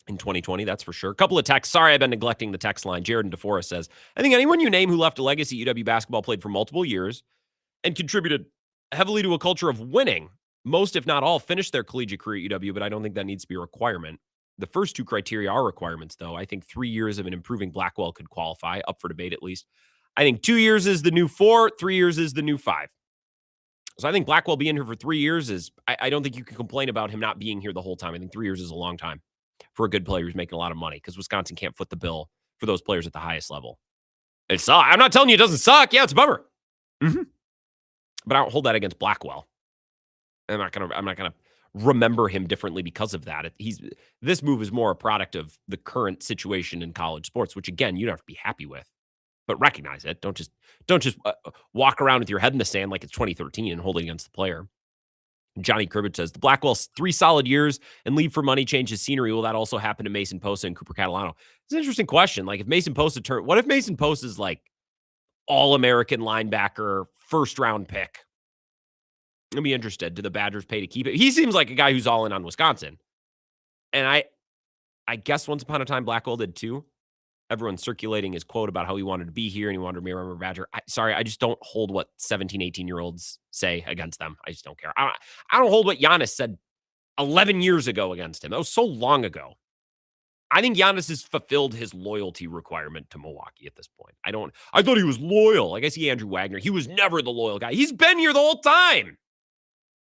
in 2020, that's for sure. A couple of texts. Sorry, I've been neglecting the text line. Jared in DeForest says, I think anyone you name who left a legacy UW basketball played for multiple years and contributed heavily to a culture of winning. Most, if not all, finished their collegiate career at UW, but I don't think that needs to be a requirement. The first two criteria are requirements, though. I think 3 years of an improving Blackwell could qualify, up for debate at least. I think 2 years is the new 4, 3 years is the new 5. So I think Blackwell being here for 3 years is, I don't think you can complain about him not being here the whole time. I think 3 years is a long time for a good player who's making a lot of money because Wisconsin can't foot the bill for those players at the highest level. It sucks. I'm not telling you it doesn't suck. Yeah, it's a bummer. But I don't hold that against Blackwell. I'm not gonna remember him differently because of that. This move is more a product of the current situation in college sports, which again, you don't have to be happy with, but recognize it. Don't just walk around with your head in the sand like it's 2013 and hold it against the player. Johnny Cribbage says, the Blackwell's 3 solid years and leave for money changes scenery. Will that also happen to Mason Posa and Cooper Catalano? It's an interesting question. Like if Mason Posa what if Mason Posa is like all-American linebacker, first round pick? I'd be interested. Do the Badgers pay to keep it? He seems like a guy who's all in on Wisconsin. And I guess once upon a time, Blackwell did too. Everyone's circulating his quote about how he wanted to be here and he wanted to be a Badger. I just don't hold what 17, 18-year-olds say against them. I just don't care. I don't hold what Giannis said 11 years ago against him. That was so long ago. I think Giannis has fulfilled his loyalty requirement to Milwaukee at this point. I thought he was loyal. Like I see Andrew Wagner. He was never the loyal guy. He's been here the whole time.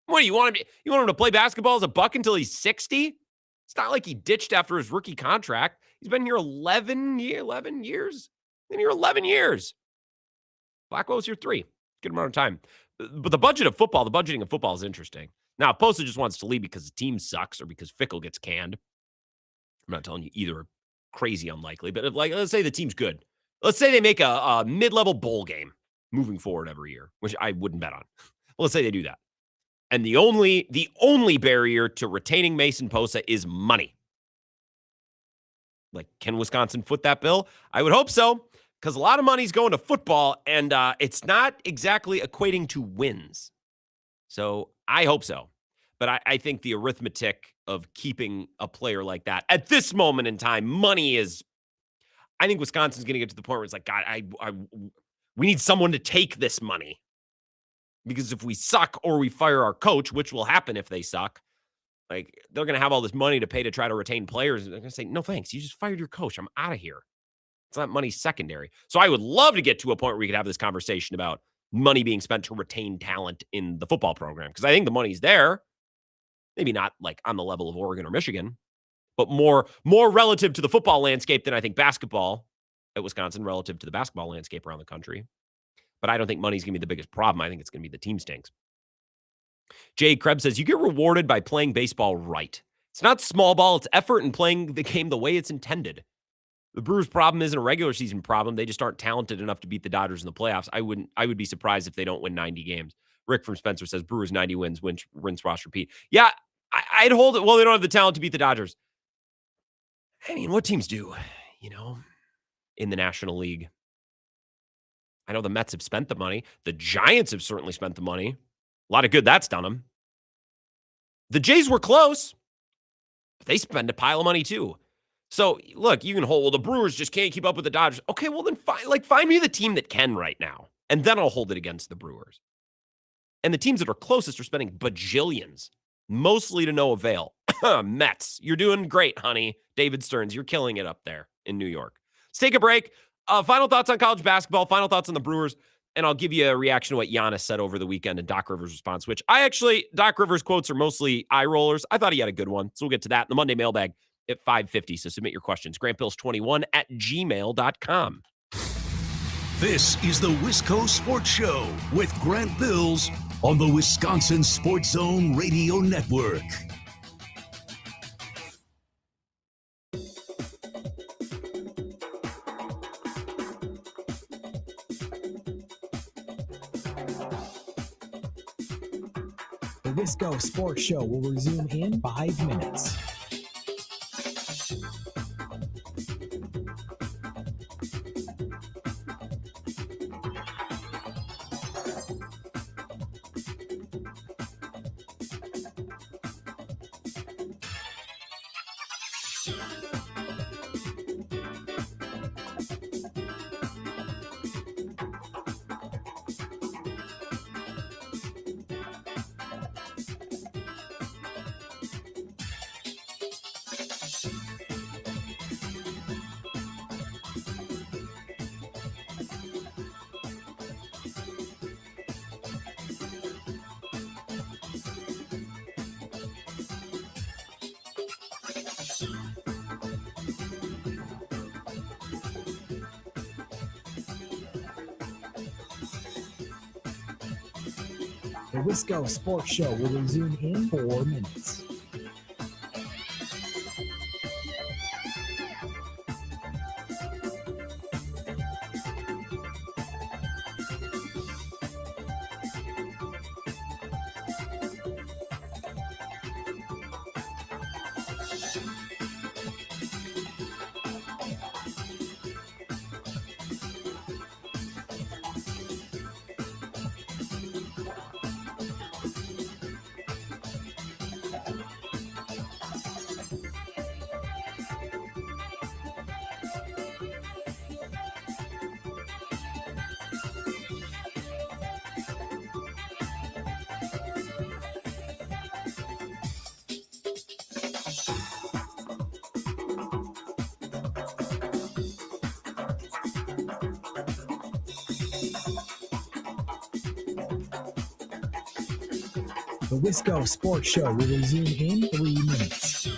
What do you want him? You want him to play basketball as a Buck until he's 60? It's not like he ditched after his rookie contract. He's been here 11 years. Been here 11 years. Blackwell's here 3. Good amount of time. But the budgeting of football is interesting. Now, if Posa just wants to leave because the team sucks or because Fickle gets canned, I'm not telling you either. Crazy unlikely. But let's say the team's good. Let's say they make a mid-level bowl game moving forward every year, which I wouldn't bet on. Well, let's say they do that. And the only barrier to retaining Mason Posa is money. Like, can Wisconsin foot that bill? I would hope so, because a lot of money's going to football, and it's not exactly equating to wins. So I hope so. But I think the arithmetic of keeping a player like that at this moment in time, money is. I think Wisconsin's going to get to the point where it's like, God, we need someone to take this money. Because if we suck or we fire our coach, which will happen if they suck, like they're going to have all this money to pay to try to retain players. And they're going to say, no, thanks. You just fired your coach. I'm out of here. It's not money secondary. So I would love to get to a point where we could have this conversation about money being spent to retain talent in the football program. Because I think the money's there. Maybe not like on the level of Oregon or Michigan, but more relative to the football landscape than I think basketball at Wisconsin relative to the basketball landscape around the country. But I don't think money's going to be the biggest problem. I think it's going to be the team stinks. Jay Krebs says, you get rewarded by playing baseball right. It's not small ball. It's effort and playing the game the way it's intended. The Brewers' problem isn't a regular season problem. They just aren't talented enough to beat the Dodgers in the playoffs. I would be surprised if they don't win 90 games. Rick from Spencer says, Brewers 90 wins, rinse, wash, repeat. Yeah, I'd hold it. Well, they don't have the talent to beat the Dodgers. I mean, what teams do, in the National League? I know the Mets have spent the money. The Giants have certainly spent the money. A lot of good that's done them. The Jays were close, but they spend a pile of money too. So, look, you can hold, well, the Brewers just can't keep up with the Dodgers. Okay, well, then find me the team that can right now, and then I'll hold it against the Brewers. And the teams that are closest are spending bajillions, mostly to no avail. Mets, you're doing great, honey. David Stearns, you're killing it up there in New York. Let's take a break. Final thoughts on college basketball, final thoughts on the Brewers, and I'll give you a reaction to what Giannis said over the weekend and Doc Rivers' response, which Doc Rivers' quotes are mostly eye rollers. I thought he had a good one, so we'll get to that in the Monday mailbag at 5:50. So submit your questions. GrantBills21@gmail.com. This is the Wisco Sports Show with Grant Bills on the Wisconsin Sports Zone Radio Network. The Wisco Sports Show will resume in 5 minutes. The Wisco Sports Show will resume in 4 minutes. The Wisco Sports Show will resume in 3 minutes.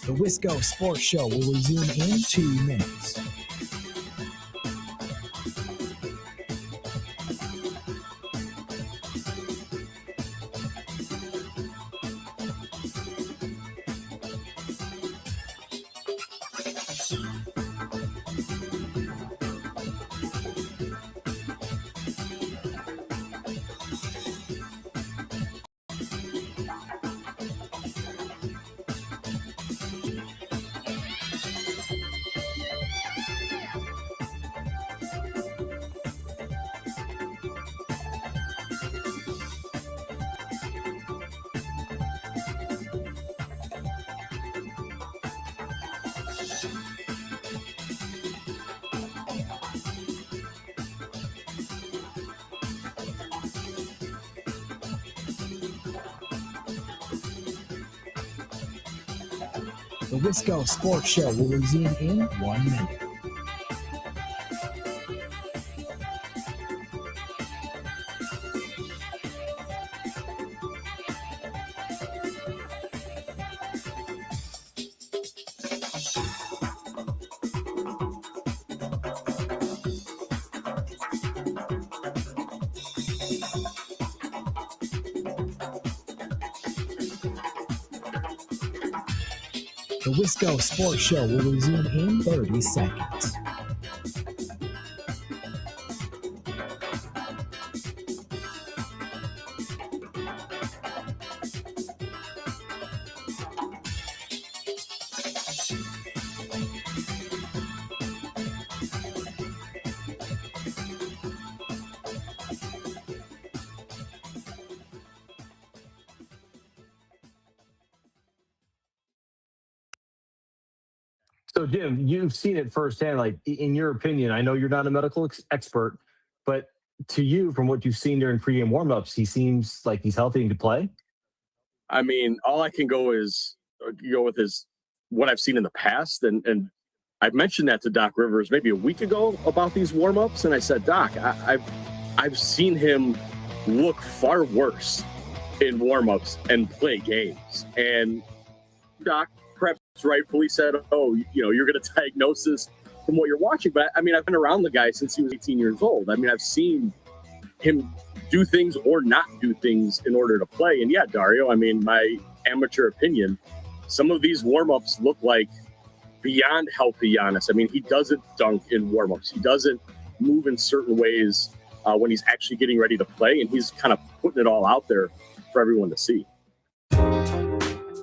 The Wisco Sports Show will resume in 2 minutes. The Wisco Sports Show will resume in 1 minute. The Wisco Sports Show will resume in 30 seconds. So, Jim, you've seen it firsthand. Like, in your opinion, I know you're not a medical expert, but to you, from what you've seen during pregame warmups, he seems like he's healthy and could play. I mean, all I can go with is what I've seen in the past, and I've mentioned that to Doc Rivers maybe a week ago about these warmups, and I said, Doc, I've seen him look far worse in warmups and play games, and Doc perhaps rightfully said, oh, you're going to diagnose this from what you're watching. But I mean, I've been around the guy since he was 18 years old. I mean, I've seen him do things or not do things in order to play. And yeah, Dario, I mean, my amateur opinion, some of these warmups look like beyond healthy Giannis. I mean, he doesn't dunk in warmups. He doesn't move in certain ways when he's actually getting ready to play. And he's kind of putting it all out there for everyone to see.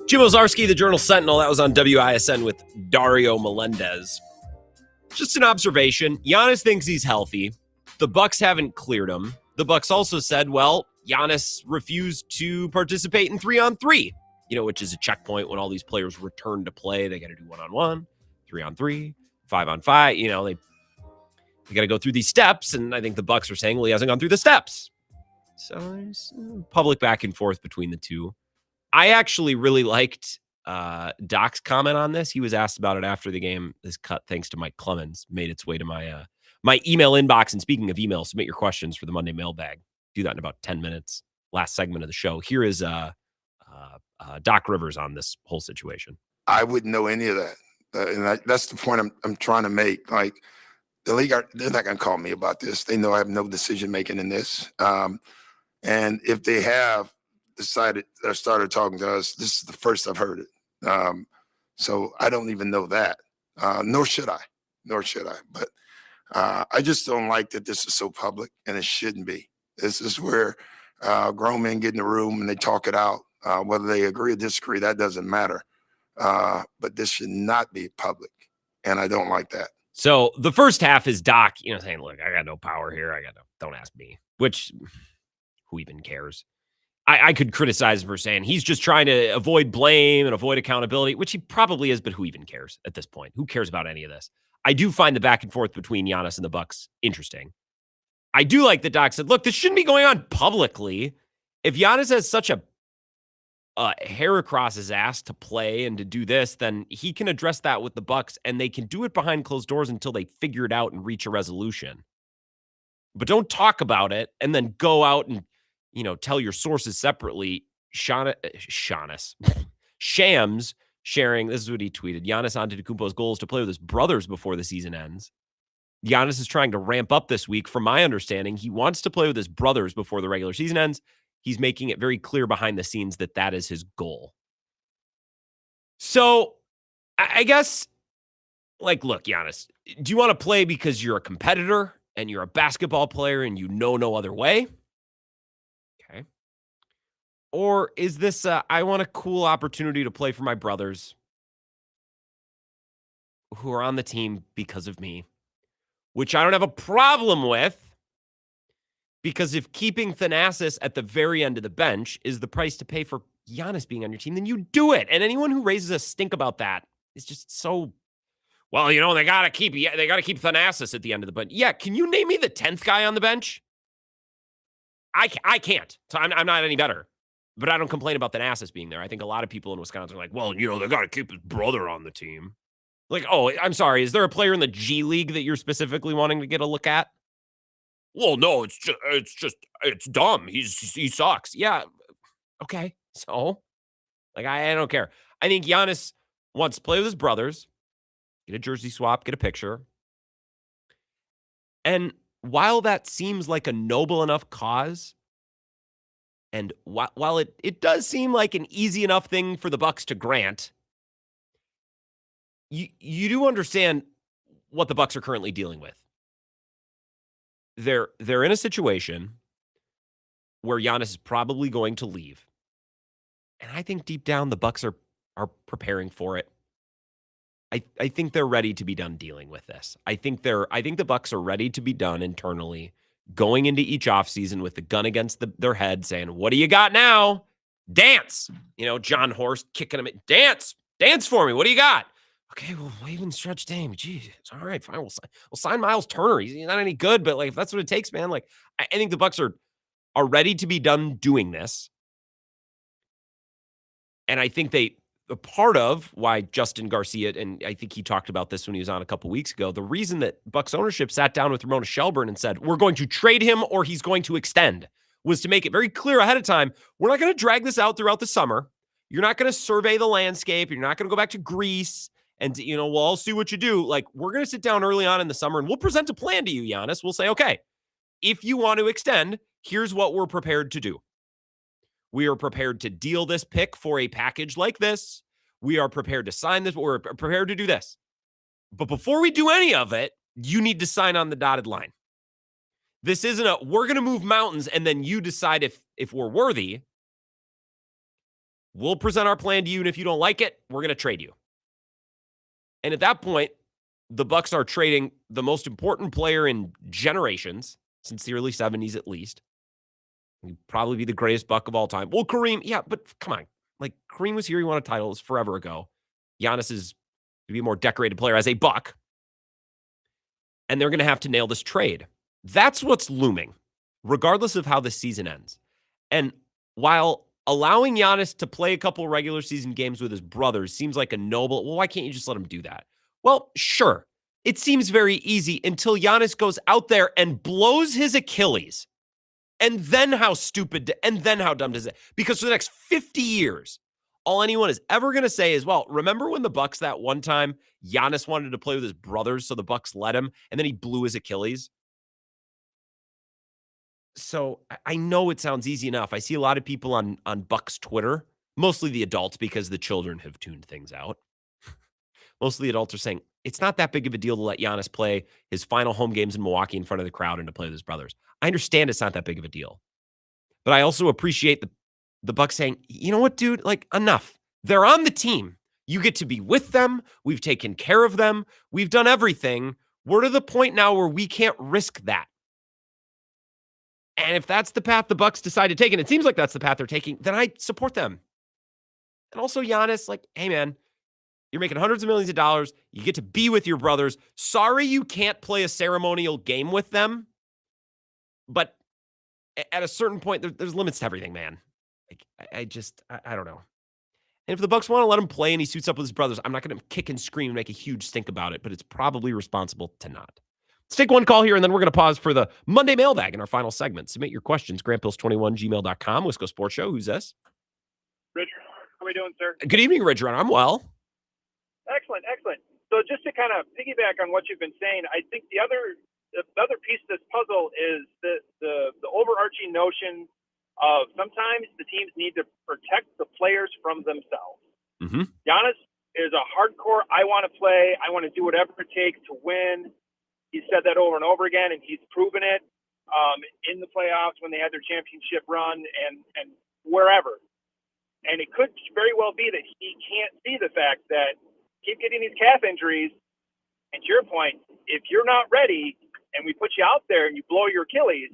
Jim Ozarski, the Journal Sentinel. That was on WISN with Dario Melendez. Just an observation. Giannis thinks he's healthy. The Bucks haven't cleared him. The Bucks also said, well, Giannis refused to participate in 3-on-3, which is a checkpoint when all these players return to play. They got to do 1-on-1, 3-on-3, 5-on-5. They got to go through these steps. And I think the Bucks are saying, well, he hasn't gone through the steps. So there's public back and forth between the two. I actually really liked Doc's comment on this. He was asked about it after the game. This cut, thanks to Mike Clemens, made its way to my email inbox. And speaking of email, submit your questions for the Monday mailbag. Do that in about 10 minutes. Last segment of the show. Here is Doc Rivers on this whole situation. I wouldn't know any of that. And that's the point I'm trying to make. Like, the league, they're not going to call me about this. They know I have no decision making in this. And if they have decided or started talking to us, this is the first I've heard it. So I don't even know that. Nor should I. But I just don't like that this is so public, and it shouldn't be. This is where grown men get in the room and they talk it out. Whether they agree or disagree, that doesn't matter. But this should not be public, and I don't like that. So the first half is Doc, saying, look, I got no power here. Don't ask me, which who even cares? I could criticize him for saying he's just trying to avoid blame and avoid accountability, which he probably is, but who even cares at this point? Who cares about any of this? I do find the back and forth between Giannis and the Bucks interesting. I do like that Doc said, look, this shouldn't be going on publicly. If Giannis has such a hair across his ass to play and to do this, then he can address that with the Bucks, and they can do it behind closed doors until they figure it out and reach a resolution. But don't talk about it and then go out and tell your sources separately. Shams sharing, this is what he tweeted. Giannis Antetokounmpo's goal is to play with his brothers before the season ends. Giannis is trying to ramp up this week. From my understanding, he wants to play with his brothers before the regular season ends. He's making it very clear behind the scenes that is his goal. So I guess, look, Giannis, do you want to play because you're a competitor and you're a basketball player and no other way? Okay. Or is this I want a cool opportunity to play for my brothers who are on the team because of me, which I don't have a problem with, because if keeping Thanasis at the very end of the bench is the price to pay for Giannis being on your team, then you do it. And anyone who raises a stink about that is just so, well, they got to keep Thanasis at the end of the bench. Yeah, can you name me the 10th guy on the bench? I can't. So I'm not any better. But I don't complain about Thanasis being there. I think a lot of people in Wisconsin are like, well, they got to keep his brother on the team. Like, oh, I'm sorry. Is there a player in the G League that you're specifically wanting to get a look at? Well, no, it's dumb. He sucks. Yeah. Okay. So, I don't care. I think Giannis wants to play with his brothers, get a jersey swap, get a picture. And while that seems like a noble enough cause, and while it does seem like an easy enough thing for the Bucks to grant, you do understand what the Bucks are currently dealing with. They're in a situation where Giannis is probably going to leave. And I think deep down the Bucks are preparing for it. I think they're ready to be done dealing with this. I think the Bucks are ready to be done internally, going into each offseason with the gun against their head, saying, what do you got now? Dance. John Horst kicking him. Dance for me. What do you got? Okay, well, wave and stretch Dame. Jeez, all right, fine. We'll sign Miles Turner. He's not any good, but like if that's what it takes, man. Like I think the Bucks are ready to be done doing this, and I think a part of why Justin Garcia, and I think he talked about this when he was on a couple weeks ago, the reason that Bucks ownership sat down with Ramona Shelburne and said, we're going to trade him or he's going to extend, was to make it very clear ahead of time, we're not going to drag this out throughout the summer. You're not going to survey the landscape. You're not going to go back to Greece and, we'll all see what you do. Like, we're going to sit down early on in the summer and we'll present a plan to you, Giannis. We'll say, okay, if you want to extend, here's what we're prepared to do. We are prepared to deal this pick for a package like this. We are prepared to sign this. We're prepared to do this. But before we do any of it, you need to sign on the dotted line. This isn't we're going to move mountains and then you decide if we're worthy. We'll present our plan to you, and if you don't like it, we're going to trade you. And at that point, the Bucks are trading the most important player in generations, since the early 70s at least. He'd probably be the greatest Buck of all time. Well, Kareem, yeah, but come on. Like, Kareem was here. He won a title. It was forever ago. Giannis is to be a more decorated player as a Buck. And they're going to have to nail this trade. That's what's looming, regardless of how the season ends. And while allowing Giannis to play a couple regular season games with his brothers seems like a noble, well, why can't you just let him do that? Well, sure. It seems very easy until Giannis goes out there and blows his Achilles. And then how stupid and then how dumb does it? Because for the next 50 years, all anyone is ever going to say is, well, remember when the Bucks that one time Giannis wanted to play with his brothers, so the Bucks let him, and then he blew his Achilles? So I know it sounds easy enough. I see a lot of people on Bucks Twitter, mostly the adults because the children have tuned things out. Most of the adults are saying it's not that big of a deal to let Giannis play his final home games in Milwaukee in front of the crowd and to play with his brothers. I understand it's not that big of a deal. But I also appreciate the Bucks saying, you know what, dude, like enough. They're on the team. You get to be with them. We've taken care of them. We've done everything. We're to the point now where we can't risk that. And if that's the path the Bucks decide to take, and it seems like that's the path they're taking, then I support them. And also Giannis, like, hey, man, you're making hundreds of millions of dollars. You get to be with your brothers. Sorry you can't play a ceremonial game with them. But at a certain point, there's limits to everything, man. Like, I don't know. And if the Bucks want to let him play and he suits up with his brothers, I'm not going to kick and scream and make a huge stink about it, but it's probably responsible to not. Let's take one call here, and then we're going to pause for the Monday Mailbag in our final segment. Submit your questions, grantpills21gmail.com, Wisco Sports Show. Who's this? Richard, how are we doing, sir? Good evening, Richard. I'm well. Excellent. So just to kind of piggyback on what you've been saying, I think the other piece of this puzzle is the overarching notion of sometimes the teams need to protect the players from themselves. Mm-hmm. Giannis is a hardcore, I want to play, I want to do whatever it takes to win. He's said that over and over again, and he's proven it in the playoffs when they had their championship run and wherever. And it could very well be that he can't see the fact that keep getting these calf injuries. And to your point, if you're not ready and we put you out there and you blow your Achilles,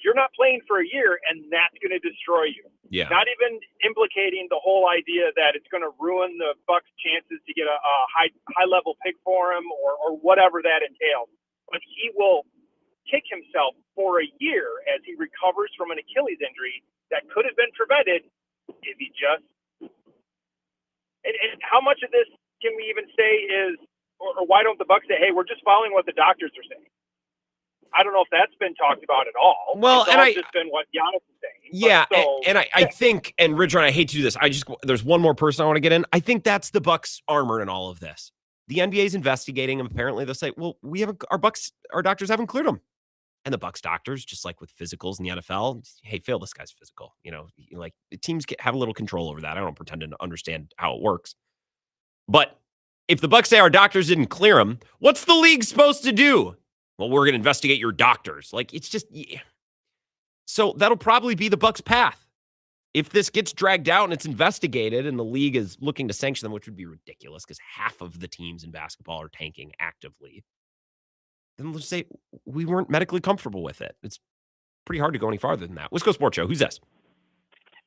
you're not playing for a year, and that's going to destroy you. Yeah. Not even implicating the whole idea that it's going to ruin the Bucks' chances to get a high level pick for him or whatever that entails. But he will kick himself for a year as he recovers from an Achilles injury that could have been prevented if he just. And how much of this can we even say is, or why don't the Bucks say, hey, we're just following what the doctors are saying? I don't know if that's been talked about at all. Well, it's just been what Giannis is saying. Yeah, I think, and Richard, I hate to do this. There's one more person I want to get in. I think that's the Bucks' armor in all of this. The NBA is investigating him. Apparently, they'll say, well, our doctors haven't cleared him. And the Bucks doctors, just like with physicals in the NFL, hey, Phil, this guy's physical. Like the teams have a little control over that. I don't pretend to understand how it works. But if the Bucks say our doctors didn't clear him, what's the league supposed to do? Well, we're going to investigate your doctors. Like, it's just, yeah. So that'll probably be the Bucks' path. If this gets dragged out and it's investigated and the league is looking to sanction them, which would be ridiculous because half of the teams in basketball are tanking actively, then let's say we weren't medically comfortable with it. It's pretty hard to go any farther than that. Wisco Sports Show. Who's this?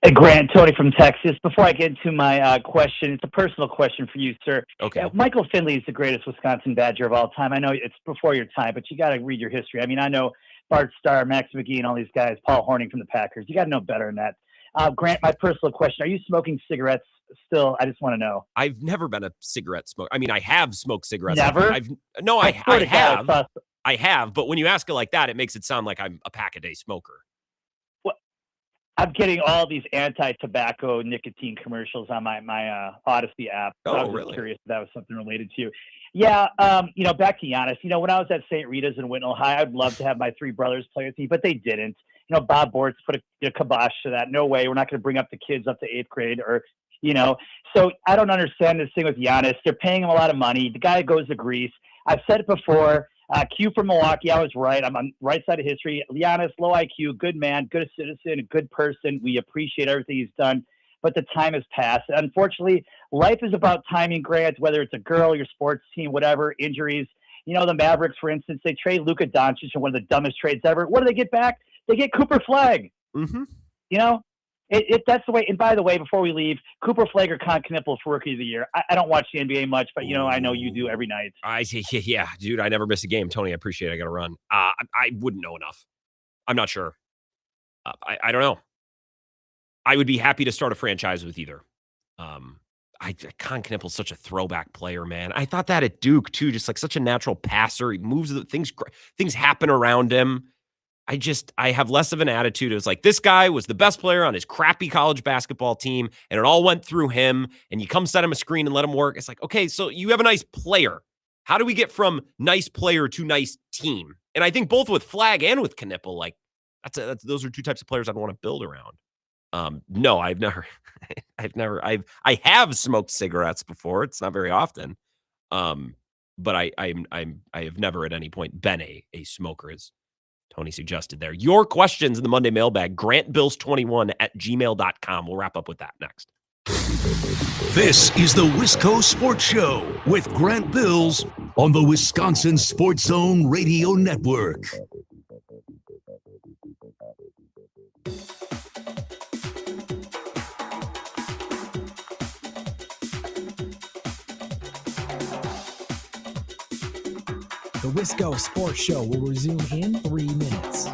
Hey, Grant, Tony from Texas. Before I get into my question, it's a personal question for you, sir. Okay. Michael Finley is the greatest Wisconsin Badger of all time. I know it's before your time, but you got to read your history. I mean, I know Bart Starr, Max McGee, and all these guys, Paul Horning from the Packers. You got to know better than that. Grant, my personal question, are you smoking cigarettes still? I just want to know. I've never been a cigarette smoker. I mean, I have smoked cigarettes. Never? I have, but when you ask it like that, it makes it sound like I'm a pack-a-day smoker. I'm getting all these anti-tobacco nicotine commercials on my Odyssey app. So I was really? curious if that was something related to you. Yeah, back to Giannis. When I was at St. Rita's in Whitnall High, I'd love to have my three brothers play with me, but they didn't. Bob Bortz put a kibosh to that. No way. We're not going to bring up the kids up to 8th grade So I don't understand this thing with Giannis. They're paying him a lot of money. The guy goes to Greece. I've said it before. Q from Milwaukee, I was right. I'm on the right side of history. Giannis, low IQ, good man, good citizen, a good person. We appreciate everything he's done, but the time has passed. Unfortunately, life is about timing, Grant, whether it's a girl, your sports team, whatever, injuries. The Mavericks, for instance, they trade Luka Doncic in one of the dumbest trades ever. What do they get back? They get Cooper Flagg. Mm-hmm. That's the way. And by the way, before we leave, Cooper Flagg or Con Knippel for Rookie of the Year. I don't watch the NBA much, but I know you do every night. Yeah, dude, I never miss a game. Tony, I appreciate it. I got to run. I wouldn't know enough. I'm not sure. I don't know. I would be happy to start a franchise with either. Con Knippel's such a throwback player, man. I thought that at Duke too, just like such a natural passer. He moves, things happen around him. I have less of an attitude. It was like, this guy was the best player on his crappy college basketball team, and it all went through him, and you come set him a screen and let him work. It's like, okay, so you have a nice player. How do we get from nice player to nice team? And I think both with Flagg and with Knippel, like those are two types of players I'd want to build around. No, I have smoked cigarettes before. It's not very often. But I have never at any point been a smoker, as Tony suggested there. Your questions in the Monday mailbag, grantbills21@gmail.com. We'll wrap up with that next. This is the Wisco Sports Show with Grant Bills on the Wisconsin Sports Zone Radio Network. The Wisco Sports Show will resume in 3 minutes.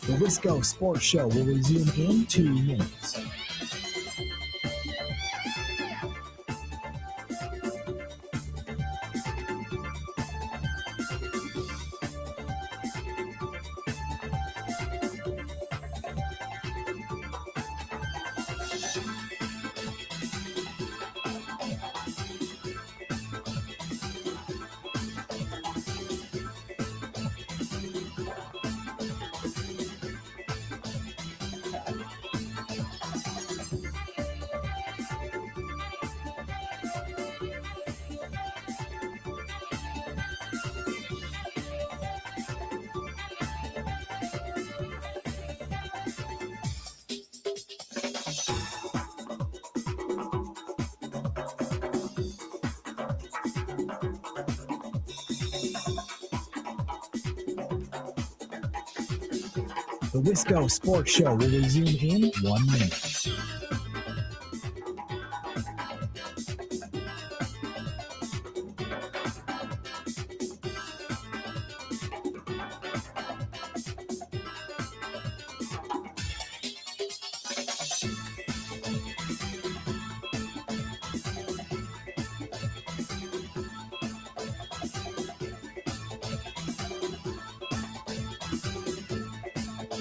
The Wisco Sports Show will resume in 2 minutes. The Wisco Sports Show will resume in 1 minute.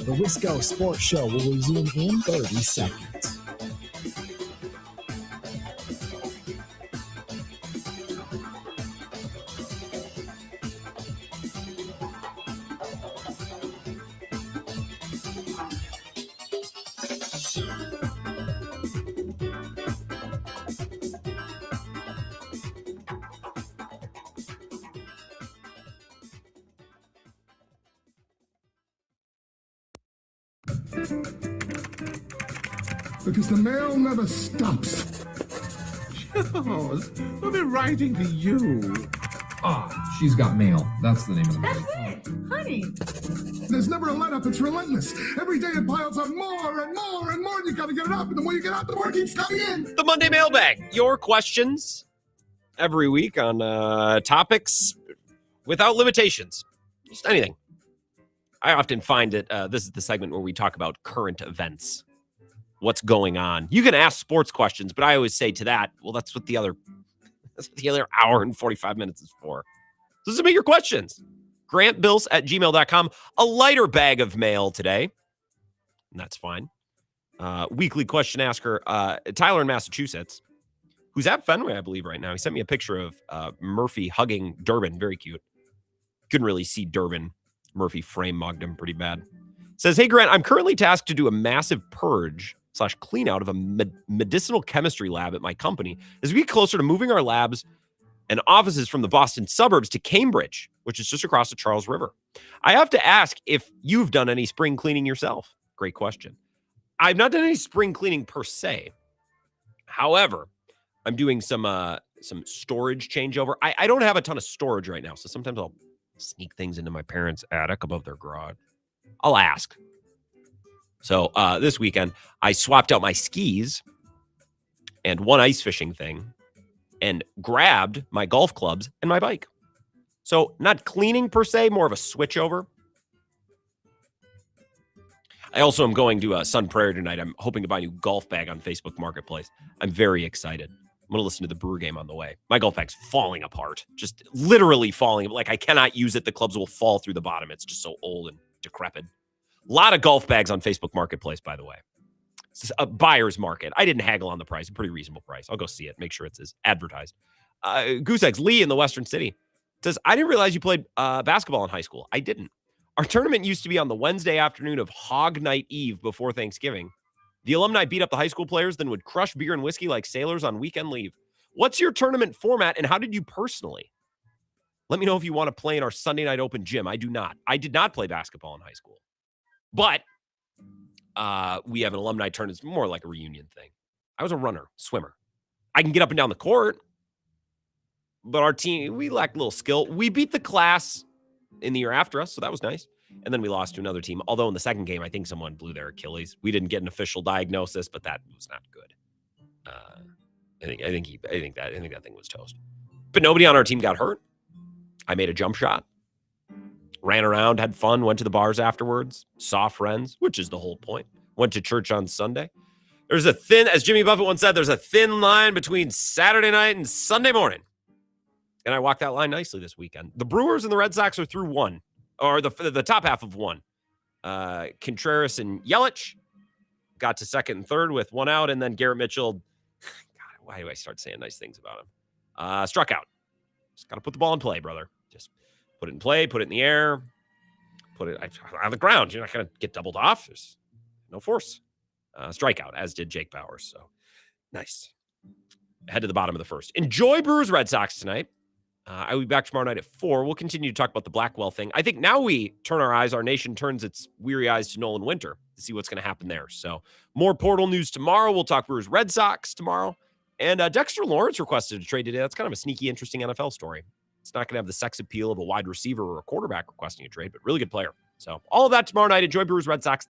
The Wisco Sports Show will resume in 30 seconds. Because the mail never stops. Charles, I'll be writing to you. Ah, She's Got Mail. That's the name of the movie. That's it, honey. There's never a let-up. It's relentless. Every day it piles up more and more and more, and you gotta get it up. And the more you get out, the more it keeps coming in. The Monday Mailbag. Your questions every week on topics without limitations. Just anything. I often find that this is the segment where we talk about current events. What's going on. You can ask sports questions, but I always say to that, well, that's what the other hour and 45 minutes is for. So submit your questions. GrantBills@gmail.com. A lighter bag of mail today. And that's fine. Weekly question asker, Tyler in Massachusetts, who's at Fenway, I believe, right now. He sent me a picture of Murphy hugging Durbin. Very cute. Couldn't really see Durbin. Murphy frame mugged him pretty bad. Says, hey, Grant, I'm currently tasked to do a massive purge/clean out of a medicinal chemistry lab at my company as we get closer to moving our labs and offices from the Boston suburbs to Cambridge, which is just across the Charles River. I have to ask if you've done any spring cleaning yourself. Great question. I've not done any spring cleaning per se. However, I'm doing some storage changeover. I don't have a ton of storage right now, so sometimes I'll sneak things into my parents' attic above their garage. I'll ask. So this weekend, I swapped out my skis and one ice fishing thing and grabbed my golf clubs and my bike. So not cleaning per se, more of a switch over. I also am going to Sun Prairie tonight. I'm hoping to buy a new golf bag on Facebook Marketplace. I'm very excited. I'm going to listen to the Brewer game on the way. My golf bag's falling apart, just literally falling. Like I cannot use it. The clubs will fall through the bottom. It's just so old and decrepit. A lot of golf bags on Facebook Marketplace, by the way. It's a buyer's market. I didn't haggle on the price. A pretty reasonable price. I'll go see it. Make sure it's as advertised. Goose Eggs, Lee in the Western City says, I didn't realize you played basketball in high school. I didn't. Our tournament used to be on the Wednesday afternoon of Hog Night Eve before Thanksgiving. The alumni beat up the high school players, then would crush beer and whiskey like sailors on weekend leave. What's your tournament format, and how did you personally? Let me know if you want to play in our Sunday night open gym. I do not. I did not play basketball in high school. But we have an alumni tournament. It's more like a reunion thing. I was a runner, swimmer. I can get up and down the court, but our team, we lacked a little skill. We beat the class in the year after us, so that was nice. And then we lost to another team. Although in the second game, I think someone blew their Achilles. We didn't get an official diagnosis, but that was not good. I think that thing was toast. But nobody on our team got hurt. I made a jump shot, ran around, had fun, went to the bars afterwards, saw friends, which is the whole point. Went to church on Sunday. There's a thin, as Jimmy Buffett once said, there's a thin line between Saturday night and Sunday morning. And I walked that line nicely this weekend. The Brewers and the Red Sox are through one, or the top half of one. Contreras and Yelich got to second and third with one out, and then Garrett Mitchell, God, why do I start saying nice things about him? Struck out. Just got to put the ball in play, brother. Just put it in play, put it in the air, put it on the ground. You're not going to get doubled off. There's no force. Strikeout, as did Jake Bowers. So nice. Head to the bottom of the first. Enjoy Brewers Red Sox tonight. I will be back tomorrow night at 4. We'll continue to talk about the Blackwell thing. I think now we turn our eyes, our nation turns its weary eyes to Nolan Winter to see what's going to happen there. So more portal news tomorrow. We'll talk Brewers Red Sox tomorrow. And Dexter Lawrence requested a trade today. That's kind of a sneaky, interesting NFL story. It's not going to have the sex appeal of a wide receiver or a quarterback requesting a trade, but really good player. So all of that tomorrow night. Enjoy Brewers Red Sox.